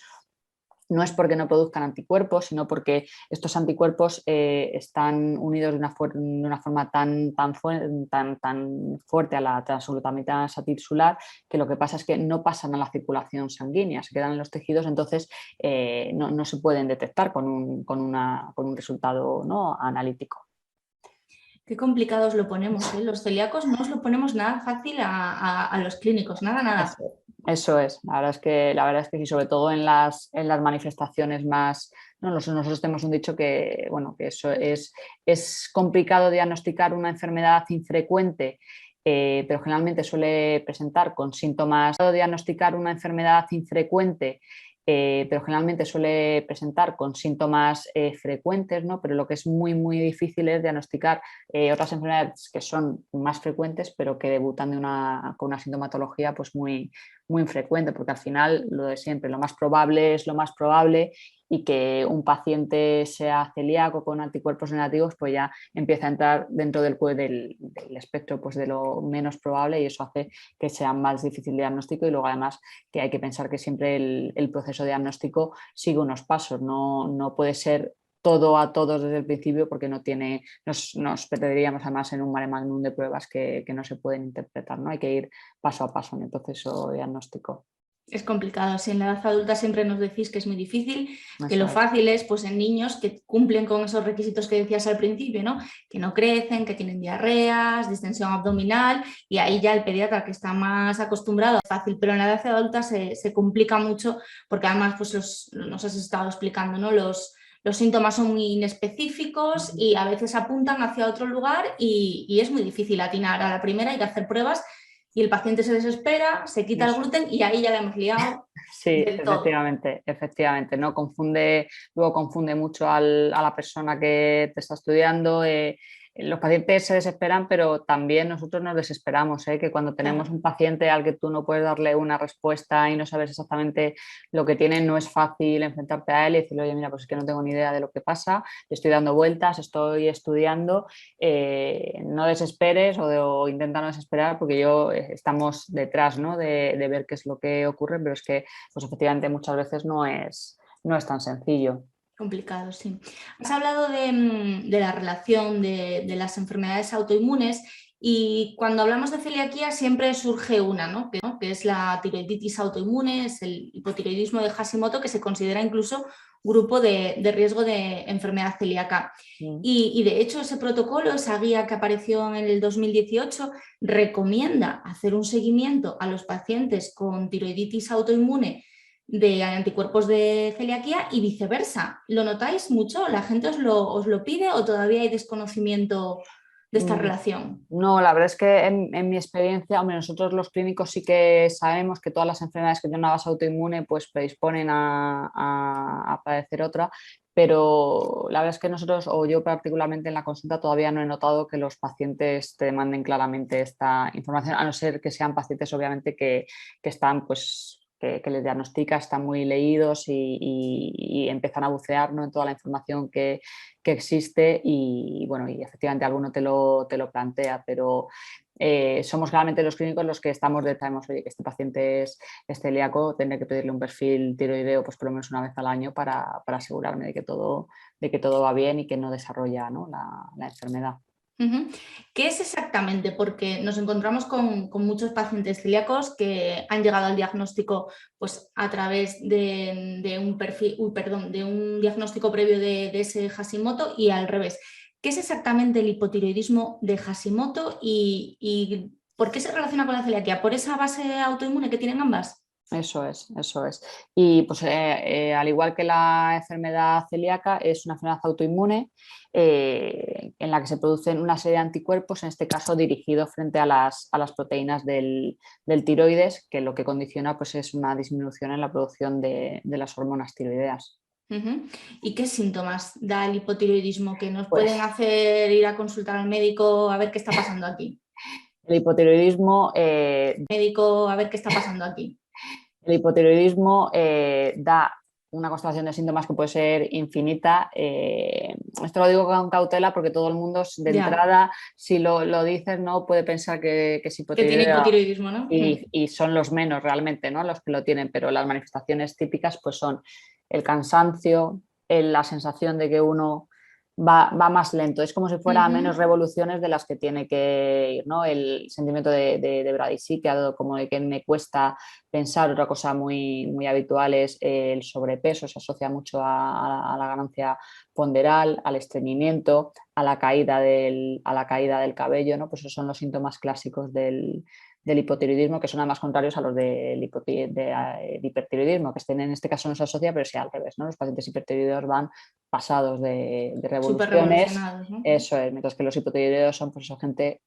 no es porque no produzcan anticuerpos, sino porque estos anticuerpos están unidos de una forma tan fuerte a la transglutaminasa tisular que lo que pasa es que no pasan a la circulación sanguínea, se quedan en los tejidos, entonces no se pueden detectar con un resultado, ¿no?, analítico. Qué complicados lo ponemos, ¿eh? Los celíacos no os lo ponemos nada fácil a los clínicos, nada. Eso es, la verdad es que sí, sobre todo en las manifestaciones más, ¿no? Nosotros tenemos un dicho que, bueno, que eso es complicado diagnosticar una enfermedad infrecuente, pero generalmente suele presentar con síntomas. Diagnosticar una enfermedad infrecuente, pero generalmente suele presentar con síntomas frecuentes, ¿no? Pero lo que es muy, muy difícil es diagnosticar otras enfermedades que son más frecuentes, pero que debutan con una sintomatología pues muy, muy infrecuente, porque al final lo de siempre, lo más probable es lo más probable y que un paciente sea celíaco con anticuerpos negativos, pues ya empieza a entrar dentro del espectro pues de lo menos probable y eso hace que sea más difícil el diagnóstico y luego además que hay que pensar que siempre el proceso diagnóstico sigue unos pasos, no puede ser todo a todos desde el principio porque nos perderíamos además en un mare magnum de pruebas que no se pueden interpretar, ¿no? Hay que ir paso a paso en el proceso diagnóstico. Es complicado, si en la edad adulta siempre nos decís que es muy difícil, que Eso lo fácil es pues en niños que cumplen con esos requisitos que decías al principio, ¿no? Que no crecen, que tienen diarreas, distensión abdominal y ahí ya el pediatra que está más acostumbrado es fácil, pero en la edad adulta se complica mucho porque además pues nos has estado explicando, ¿no? Los síntomas son muy inespecíficos y a veces apuntan hacia otro lugar y es muy difícil atinar a la primera, hay que hacer pruebas y el paciente se desespera, se quita el gluten y ahí ya le hemos liado sí, del todo. efectivamente, ¿no? Luego confunde mucho a la persona que te está estudiando. Los pacientes se desesperan, pero también nosotros nos desesperamos, que cuando tenemos un paciente al que tú no puedes darle una respuesta y no sabes exactamente lo que tiene, no es fácil enfrentarte a él y decirle, oye, mira, pues es que no tengo ni idea de lo que pasa, estoy dando vueltas, estoy estudiando, no desesperes o intenta no desesperar porque estamos detrás, ¿no?, de ver qué es lo que ocurre, pero es que pues efectivamente muchas veces no es tan sencillo. Complicado, sí. Has hablado de la relación de las enfermedades autoinmunes y cuando hablamos de celiaquía siempre surge una, ¿no? Que es la tiroiditis autoinmune, es el hipotiroidismo de Hashimoto, que se considera incluso grupo de riesgo de enfermedad celíaca. Y de hecho ese protocolo, esa guía que apareció en el 2018, recomienda hacer un seguimiento a los pacientes con tiroiditis autoinmune de anticuerpos de celiaquía y viceversa. ¿Lo notáis mucho? ¿La gente os lo pide o todavía hay desconocimiento de esta relación? No, la verdad es que en mi experiencia, hombre, nosotros los clínicos sí que sabemos que todas las enfermedades que tienen una base autoinmune pues predisponen a padecer otra, pero la verdad es que nosotros, o yo particularmente en la consulta, todavía no he notado que los pacientes te demanden claramente esta información, a no ser que sean pacientes obviamente que están pues que les diagnostica, están muy leídos y empiezan a bucear, ¿no?, en toda la información que existe y bueno, y efectivamente alguno te lo plantea, pero somos claramente los clínicos los que estamos sabemos, oye, que este paciente es celíaco, tendré que pedirle un perfil tiroideo pues por lo menos una vez al año para asegurarme de que todo va bien y que no desarrolla, ¿no?, la enfermedad. ¿Qué es exactamente? Porque nos encontramos con muchos pacientes celíacos que han llegado al diagnóstico pues, a través de un diagnóstico previo de ese Hashimoto y al revés. ¿Qué es exactamente el hipotiroidismo de Hashimoto y por qué se relaciona con la celiaquía? ¿Por esa base autoinmune que tienen ambas? Eso es, eso es. Y pues al igual que la enfermedad celíaca, es una enfermedad autoinmune en la que se producen una serie de anticuerpos, en este caso dirigidos frente a las proteínas del tiroides, que lo que condiciona pues, es una disminución en la producción de las hormonas tiroideas. Ujú. ¿Y qué síntomas da el hipotiroidismo que nos Pues pueden hacer ir a consultar al médico a ver qué está pasando aquí? el hipotiroidismo Médico, a ver qué está pasando aquí. El hipotiroidismo da una constelación de síntomas que puede ser infinita. Esto lo digo con cautela porque todo el mundo de Ya, entrada, si lo dices, no puede pensar que es que tiene hipotiroideo hipotiroidismo, ¿no? y son los menos realmente, ¿no? Los que lo tienen, pero las manifestaciones típicas pues son el cansancio, la sensación de que uno va más lento, es como si fuera menos Ujú. revoluciones de las que tiene que ir, ¿no? El sentimiento de bradisíquia, como de que me cuesta pensar. Otra cosa muy habitual es el sobrepeso, se asocia mucho a la ganancia ponderal, al estreñimiento, a la caída del cabello, ¿no? Pues esos son los síntomas clásicos del hipotiroidismo, que son además contrarios a los del hipertiroidismo, que en este caso no se asocia, pero sí al revés, ¿no? Los pacientes hipertiroideos van pasados de Súper revoluciones, revolucionados, ¿no? eso es, mientras que los hipotiroideos son pues eso, gente,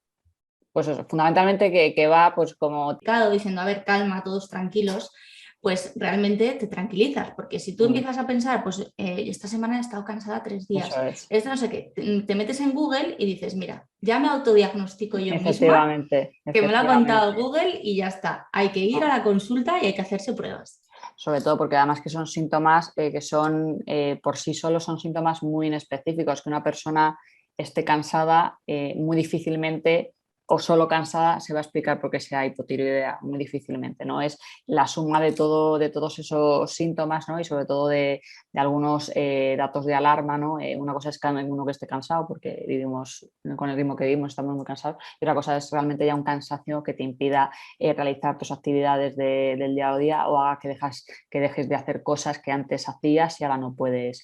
pues eso, fundamentalmente que va pues como... Diciendo, a ver, calma, todos tranquilos, pues realmente te tranquilizas, porque si tú Mm, empiezas a pensar, pues esta semana he estado cansada 3 días, eso es, esto no sé qué, te metes en Google y dices, mira, ya me autodiagnostico yo misma, efectivamente, que me lo ha contado efectivamente. Google y ya está, hay que ir a No. la consulta y hay que hacerse pruebas. Sobre todo porque además que son síntomas que son por sí solos son síntomas muy inespecíficos, que una persona esté cansada muy difícilmente o solo cansada se va a explicar por qué sea hipotiroidea, muy difícilmente, ¿no? Es la suma de todos esos síntomas, ¿no? Y sobre todo de algunos datos de alarma, ¿no? Una cosa es que uno que esté cansado porque vivimos con el ritmo que vivimos, estamos muy cansados, y otra cosa es realmente ya un cansancio que te impida realizar tus actividades del día a día o haga que dejes de hacer cosas que antes hacías y ahora no puedes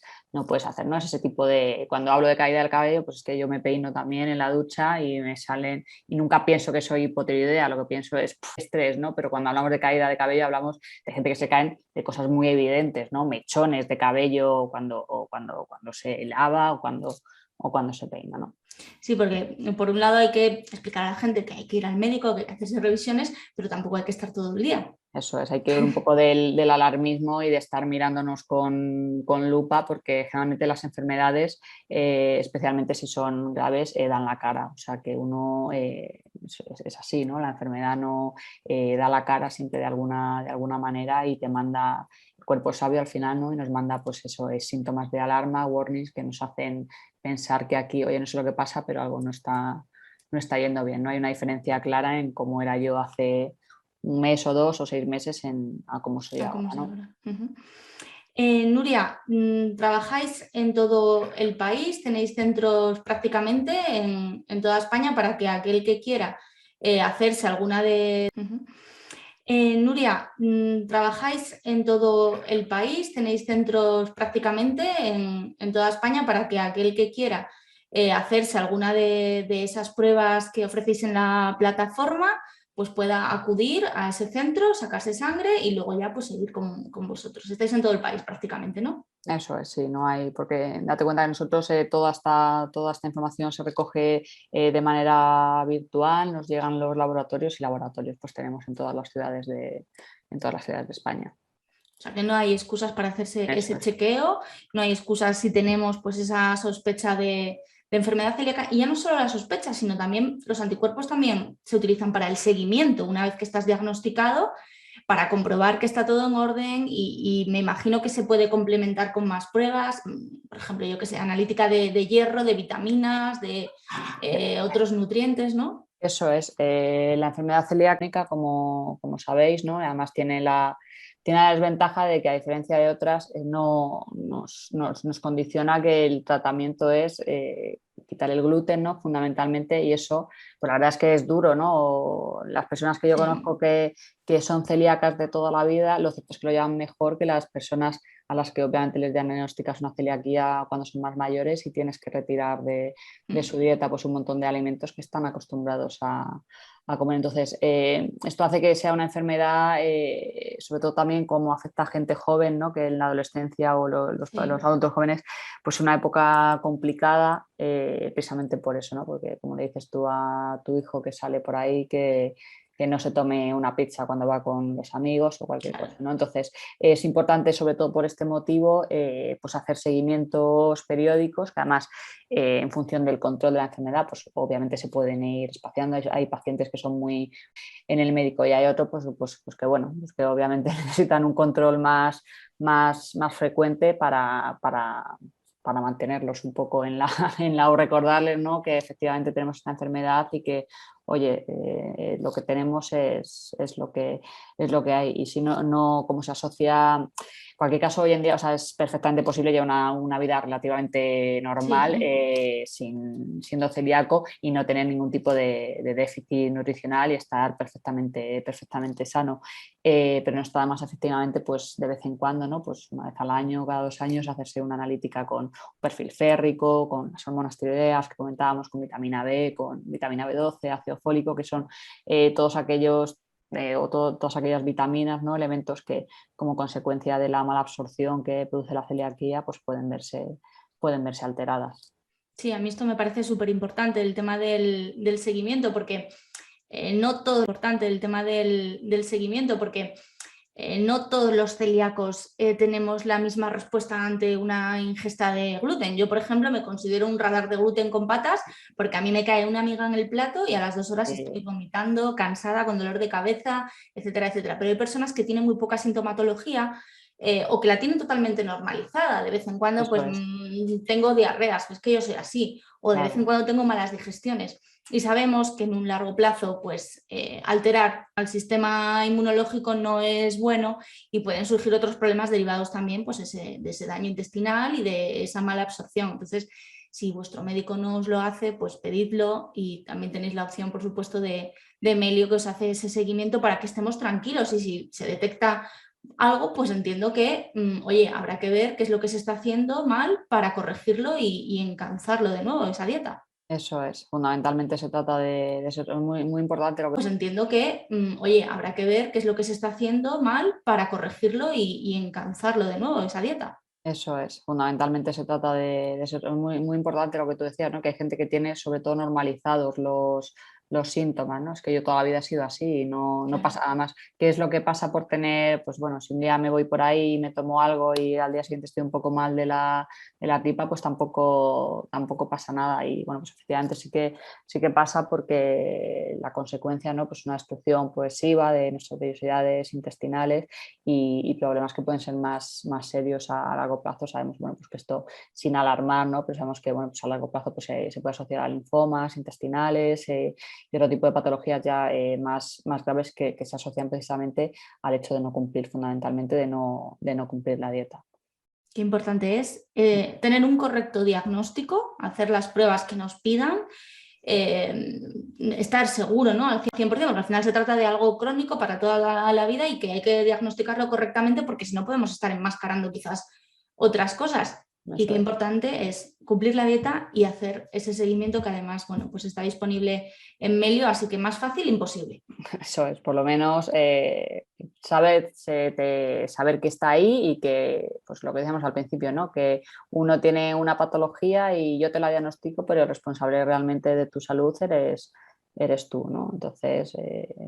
hacer. ¿No? Es ese tipo de, cuando hablo de caída del cabello, pues es que yo me peino también en la ducha y me salen, y nunca pienso que soy hipotiroidea, lo que pienso es estrés, ¿no? Pero cuando hablamos de caída de cabello hablamos de gente que se caen de cosas muy evidentes, ¿no? Mechones de cabello cuando se lava o cuando se peina, ¿no? Sí, porque por un lado hay que explicar a la gente que hay que ir al médico, que hay que hacerse revisiones, pero tampoco hay que estar todo el día. Eso es, hay que ver un poco del alarmismo y de estar mirándonos con lupa, porque generalmente las enfermedades, especialmente si son graves, dan la cara. O sea que uno es así, ¿no? La enfermedad no da la cara siempre de alguna manera y te manda, el cuerpo es sabio al final, ¿no? Y nos manda, pues eso, es síntomas de alarma, warnings, que nos hacen pensar que aquí, oye, no sé lo que pasa, pero algo no está yendo bien. No hay una diferencia clara en cómo era yo hace un mes o 2 o 6 meses a cómo soy Ah, ahora, ¿cómo se ¿no? llama? Nuria, ¿trabajáis en todo el país? ¿Tenéis centros prácticamente en toda España para que aquel que quiera hacerse alguna de... Nuria, ¿trabajáis en todo el país? ¿Tenéis centros prácticamente en toda España para que aquel que quiera hacerse alguna de esas pruebas que ofrecéis en la plataforma, pues pueda acudir a ese centro, sacarse sangre y luego ya pues seguir con vosotros? Estáis en todo el país prácticamente, ¿no? Eso es, sí, no hay, porque date cuenta que nosotros toda esta información se recoge de manera virtual, nos llegan los laboratorios y laboratorios pues tenemos en todas las ciudades de España. O sea, que no hay excusas para hacerse Eso ese es. chequeo, no hay excusas si tenemos pues esa sospecha de enfermedad celíaca. Y ya no solo la sospecha, sino también los anticuerpos también se utilizan para el seguimiento una vez que estás diagnosticado, para comprobar que está todo en orden y me imagino que se puede complementar con más pruebas, por ejemplo, yo que sé, analítica de hierro, de vitaminas, de otros nutrientes, ¿no? Eso es, la enfermedad celíaca, como sabéis, ¿no? Además tiene la desventaja de que a diferencia de otras no nos condiciona que el tratamiento es quitar el gluten, ¿no? Fundamentalmente, y eso, pues la verdad es que es duro, ¿no? Las personas que yo Sí. conozco que que son celíacas de toda la vida, lo cierto es que lo llevan mejor que las personas a las que obviamente les diagnosticas una celiaquía cuando son más mayores y tienes que retirar de su dieta pues un montón de alimentos que están acostumbrados a comer. Entonces, esto hace que sea una enfermedad, sobre todo también como afecta a gente joven, ¿no? Que en la adolescencia o los adultos jóvenes, pues una época complicada, precisamente por eso, ¿no? Porque como le dices tú a tu hijo que sale por ahí, que no se tome una pizza cuando va con los amigos o cualquier cosa, ¿no? Entonces, es importante, sobre todo por este motivo, pues hacer seguimientos periódicos, que además, en función del control de la enfermedad, pues obviamente se pueden ir espaciando. Hay pacientes que son muy en el médico y hay otros pues que, bueno, pues que obviamente necesitan un control más frecuente para mantenerlos un poco o recordarles, ¿no? Que efectivamente tenemos esta enfermedad y que, oye, lo que tenemos es lo que hay. Y si no como se asocia, en cualquier caso hoy en día, o sea, es perfectamente posible llevar una vida relativamente normal, siendo celíaco y no tener ningún tipo de déficit nutricional y estar perfectamente sano. Pero no está más efectivamente, pues de vez en cuando, ¿no? Pues una vez al año, cada 2 años, hacerse una analítica con un perfil férrico, con las hormonas tiroideas que comentábamos, con vitamina B, con vitamina B12, ácido fólico, que son todos aquellos todas aquellas vitaminas, ¿no? Elementos que como consecuencia de la mala absorción que produce la celiaquía pues pueden verse alteradas. Sí, a mí esto me parece súper importante, el tema del seguimiento, porque no todo es importante, el tema del seguimiento, porque no todos los celíacos tenemos la misma respuesta ante una ingesta de gluten. Yo, por ejemplo, me considero un radar de gluten con patas porque a mí me cae una miga en el plato y a las 2 horas estoy vomitando, cansada, con dolor de cabeza, etcétera, etcétera. Pero hay personas que tienen muy poca sintomatología o que la tienen totalmente normalizada. De vez en cuando pues tengo diarreas, es que yo soy así, o de vez en cuando tengo malas digestiones. Y sabemos que en un largo plazo pues, alterar al sistema inmunológico no es bueno y pueden surgir otros problemas derivados también pues, de ese daño intestinal y de esa mala absorción. Entonces, si vuestro médico no os lo hace, pues pedidlo y también tenéis la opción, por supuesto, de Melio que os hace ese seguimiento para que estemos tranquilos y si se detecta algo, pues entiendo que, oye, habrá que ver qué es lo que se está haciendo mal para corregirlo y encauzarlo de nuevo, esa dieta. Eso es, fundamentalmente se trata de eso, es muy importante. Pues entiendo que, oye, habrá que ver qué es lo que se está haciendo mal para corregirlo y encauzarlo de nuevo, esa dieta. Eso es, fundamentalmente se trata de eso, es muy importante lo que tú decías, ¿no? Que hay gente que tiene sobre todo normalizados los síntomas, ¿no? Es que yo toda la vida he sido así y no pasa nada más. ¿Qué es lo que pasa por tener, pues bueno, si un día me voy por ahí y me tomo algo y al día siguiente estoy un poco mal de la tripa, pues tampoco pasa nada. Y bueno, pues efectivamente sí que pasa porque la consecuencia, ¿no? Pues una destrucción progresiva de nuestras vellosidades intestinales y problemas que pueden ser más serios a largo plazo. Sabemos, bueno, pues que esto, sin alarmar, ¿no? Pero sabemos que, bueno, pues a largo plazo pues, se puede asociar a linfomas intestinales y otro tipo de patologías ya más graves que se asocian precisamente al hecho de no cumplir, fundamentalmente de no cumplir la dieta. Qué importante es tener un correcto diagnóstico, hacer las pruebas que nos pidan, estar seguro, ¿no? Al 100%, porque al final se trata de algo crónico para toda la vida y que hay que diagnosticarlo correctamente porque si no podemos estar enmascarando quizás otras cosas. Y qué importante es cumplir la dieta y hacer ese seguimiento que además, bueno, pues está disponible en Melio, así que más fácil imposible. Eso es, por lo menos saber que está ahí y que, pues lo que decíamos al principio, ¿no? Que uno tiene una patología y yo te la diagnostico, pero el responsable realmente de tu salud eres tú, ¿no? Entonces,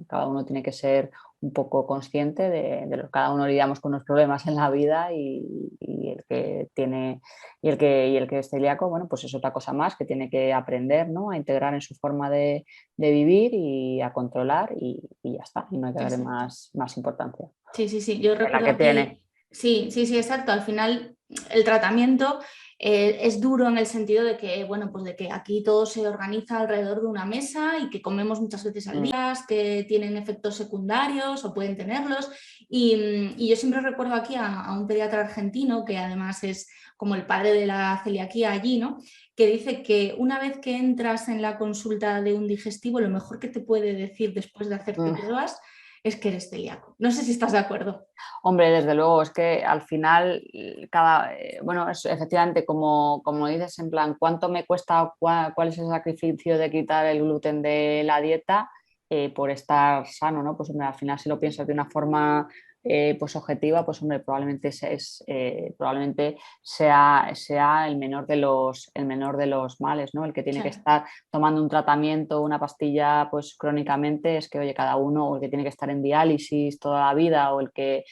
cada uno tiene que ser un poco consciente cada uno lidiamos con unos problemas en la vida y el que tiene y el que es celíaco, bueno, pues es otra cosa más que tiene que aprender, ¿no? A integrar en su forma de vivir y a controlar y ya está, y no hay que darle más importancia. Sí, yo recuerdo que tiene. Sí, exacto. Al final el tratamiento es duro en el sentido de que, bueno, pues de que aquí todo se organiza alrededor de una mesa y que comemos muchas veces al día, que tienen efectos secundarios o pueden tenerlos. Y yo siempre recuerdo aquí a un pediatra argentino que además es como el padre de la celiaquía allí, ¿no? Que dice que una vez que entras en la consulta de un digestivo, lo mejor que te puede decir después de hacerte pruebas es que eres celíaco. No sé si estás de acuerdo. Hombre, desde luego, es que al final, bueno, es, efectivamente, como dices, en plan, ¿cuánto me cuesta, cuál es el sacrificio de quitar el gluten de la dieta por estar sano, ¿no? Pues hombre, al final si lo piensas de una forma pues objetiva, pues hombre, probablemente, probablemente sea el menor de los males, ¿no? El que tiene que Claro. estar tomando un tratamiento, una pastilla, pues crónicamente, es que, oye, cada uno, o el que tiene que estar en diálisis toda la vida, o el que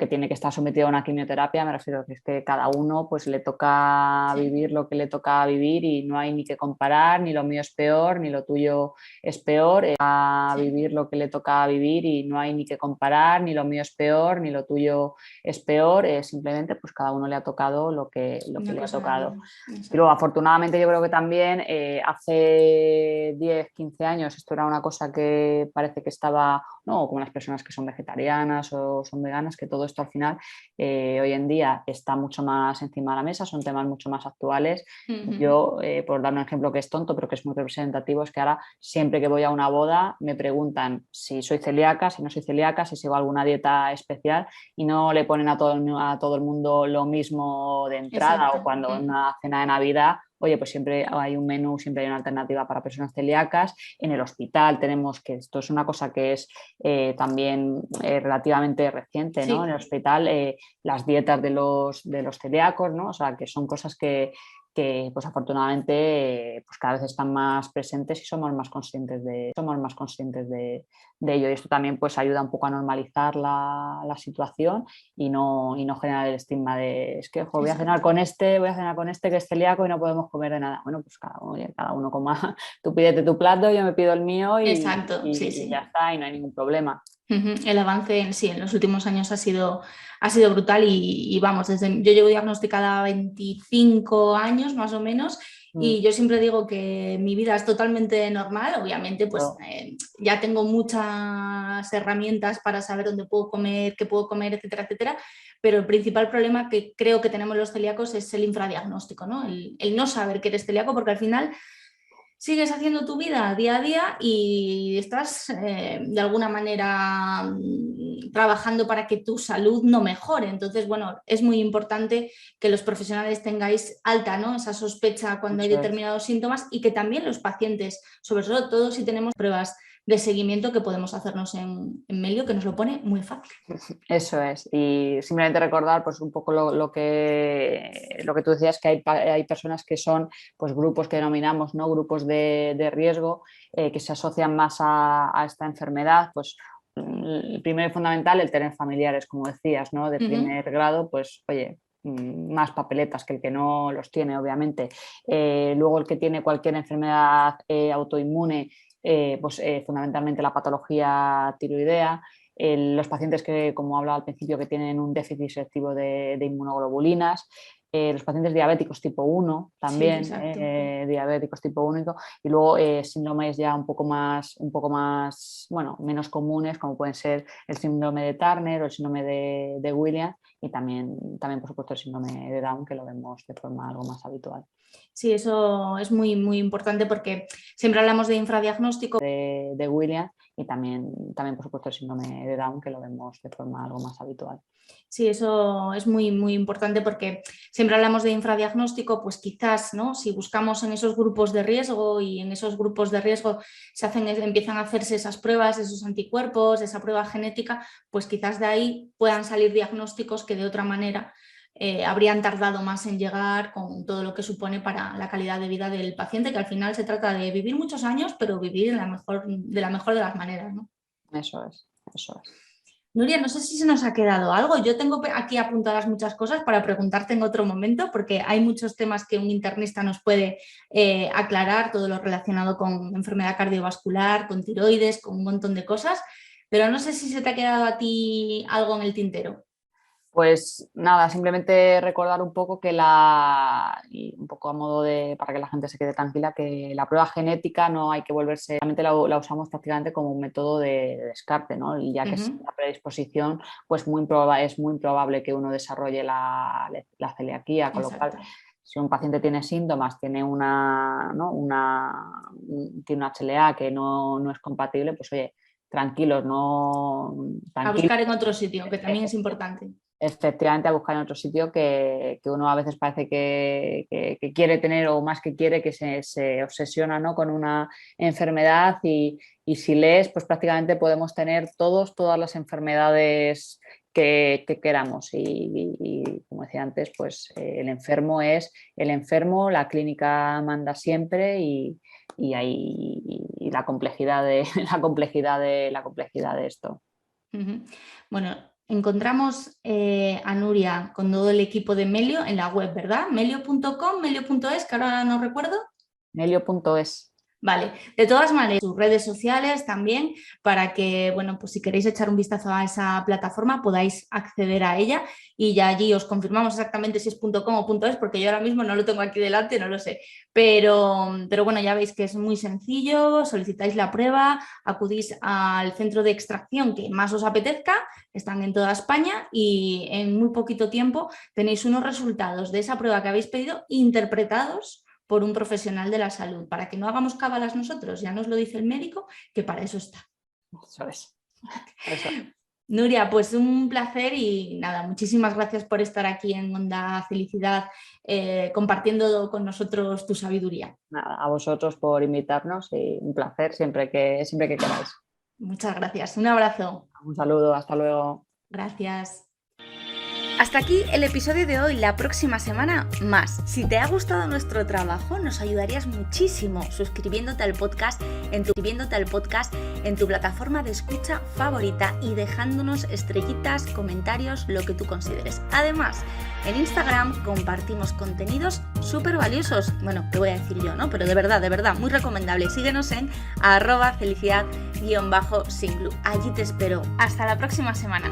tiene que estar sometido a una quimioterapia, me refiero a que es que cada uno pues le toca Sí. vivir lo que le toca vivir y no hay ni que comparar, ni lo mío es peor, ni lo tuyo es peor, a Sí. vivir lo que le toca vivir y no hay ni que comparar, ni lo mío es peor, ni lo tuyo es peor, simplemente pues cada uno le ha tocado lo que Una le ha cosa tocado. Y luego, exacto. afortunadamente, yo creo que también hace 10, 15 años esto era una cosa que parece que estaba, ¿no? Como las personas que son vegetarianas o son veganas, que todo esto al final hoy en día está mucho más encima de la mesa, son temas mucho más actuales. Ujú. Yo, por dar un ejemplo que es tonto, pero que es muy representativo, es que ahora siempre que voy a una boda me preguntan si soy celíaca, si no soy celíaca, si sigo alguna dieta especial y no le ponen a todo el mundo lo mismo de entrada o Exacto. cuando en una cena de Navidad, oye, pues siempre hay un menú, siempre hay una alternativa para personas celíacas. En el hospital tenemos que, esto es una cosa que es también relativamente reciente, ¿no? En Sí. el hospital las dietas de los celíacos, ¿no? O sea, que son cosas que pues afortunadamente pues cada vez están más presentes y somos más conscientes de ello. Y esto también pues ayuda un poco a normalizar la situación y no generar el estigma de es que voy a cenar Exacto. con voy a cenar con este que es celíaco y no podemos comer de nada. Bueno, pues cada uno coma, tú pídete tu plato, yo me pido el mío Exacto. Sí, y ya sí. está, y no hay ningún problema. Ujú. El avance sí, en los últimos años ha sido brutal y vamos, yo llevo diagnosticada 25 años más o menos Mm, y yo siempre digo que mi vida es totalmente normal, obviamente pues yo- ya tengo muchas herramientas para saber dónde puedo comer, qué puedo comer, etcétera, etcétera, pero el principal problema que creo que tenemos los celíacos es el infradiagnóstico, ¿no? El no saber que eres celíaco porque al final sigues haciendo tu vida día a día y estás de alguna manera trabajando para que tu salud no mejore. Entonces, bueno, es muy importante que los profesionales tengáis alta, ¿no? Esa sospecha cuando hay Eso es. determinados síntomas y que también los pacientes, sobre todo si tenemos pruebas de seguimiento que podemos hacernos en Melio, que nos lo pone muy fácil. Eso es. Y simplemente recordar pues un poco lo que tú decías, que hay personas que son pues grupos que denominamos, ¿no? Grupos de riesgo que se asocian más a esta enfermedad. Pues el primero y fundamental, el tener familiares, como decías, ¿no? De Uh -huh. primer grado, pues oye, más papeletas que el que no los tiene, obviamente. Luego el que tiene cualquier enfermedad autoinmune, fundamentalmente la patología tiroidea, los pacientes que, como hablaba al principio, que tienen un déficit selectivo de inmunoglobulinas, los pacientes diabéticos tipo 1 Sí, también, exacto. diabéticos tipo 1 y luego síndromes ya un poco más, bueno, menos comunes como pueden ser el síndrome de Turner o el síndrome de Williams y también por supuesto el síndrome de Down que lo vemos de forma algo más habitual. Sí, eso es muy, muy importante porque siempre hablamos de infradiagnóstico. De Williams y también por supuesto el síndrome de Down que lo vemos de forma algo más habitual. Sí, eso es muy, muy importante porque siempre hablamos de infradiagnóstico, pues quizás, ¿no? Si buscamos en esos grupos de riesgo y en esos grupos de riesgo empiezan a hacerse esas pruebas, esos anticuerpos, esa prueba genética, pues quizás de ahí puedan salir diagnósticos que de otra manera habrían tardado más en llegar con todo lo que supone para la calidad de vida del paciente, que al final se trata de vivir muchos años, pero vivir de la mejor de las maneras, ¿no? Eso es, eso es. Nuria, no sé si se nos ha quedado algo. Yo tengo aquí apuntadas muchas cosas para preguntarte en otro momento, porque hay muchos temas que un internista nos puede aclarar, todo lo relacionado con enfermedad cardiovascular, con tiroides, con un montón de cosas, pero no sé si se te ha quedado a ti algo en el tintero. Pues nada, simplemente recordar un poco y un poco a modo para que la gente se quede tranquila, que la prueba genética no hay que volverse, realmente la usamos prácticamente como un método de descarte, ¿no? Y ya que es Ujú. la predisposición, pues es muy probable que uno desarrolle la celiaquía, con lo cual Exacto. si un paciente tiene síntomas, tiene ¿no? tiene una HLA que no es compatible, pues oye, tranquilos, no... A buscar en otro sitio, que también es importante. Efectivamente, a buscar en otro sitio que uno a veces parece que quiere tener, o más que quiere, que se obsesiona, ¿no?, con una enfermedad y si lees, pues prácticamente podemos tener todas las enfermedades que queramos y como decía antes, pues el enfermo es el enfermo, la clínica manda siempre y la complejidad de la complejidad de esto. Uh-huh. Bueno, encontramos a Nuria con todo el equipo de Melio en la web, ¿verdad? Melio.com, melio.es, que ahora no recuerdo. Melio.es. Vale, de todas maneras, sus redes sociales también, para que, bueno, pues si queréis echar un vistazo a esa plataforma podáis acceder a ella y ya allí os confirmamos exactamente si es .com o .es, porque yo ahora mismo no lo tengo aquí delante, no lo sé, pero bueno, ya veis que es muy sencillo, solicitáis la prueba, acudís al centro de extracción que más os apetezca, están en toda España y en muy poquito tiempo tenéis unos resultados de esa prueba que habéis pedido interpretados por un profesional de la salud, para que no hagamos cábalas nosotros, ya nos lo dice el médico, que para eso está. Eso es. Eso. Nuria, pues un placer y nada, muchísimas gracias por estar aquí en Onda Felicidad compartiendo con nosotros tu sabiduría. Nada, a vosotros por invitarnos y un placer siempre que queráis. Muchas gracias, un abrazo. Un saludo, hasta luego. Gracias. Hasta aquí el episodio de hoy, la próxima semana más. Si te ha gustado nuestro trabajo, nos ayudarías muchísimo suscribiéndote al podcast en tu plataforma de escucha favorita y dejándonos estrellitas, comentarios, lo que tú consideres. Además, en Instagram compartimos contenidos súper valiosos. Bueno, te voy a decir yo, ¿no? Pero de verdad, muy recomendable. Síguenos en @felicidad_singlu. Allí te espero. Hasta la próxima semana.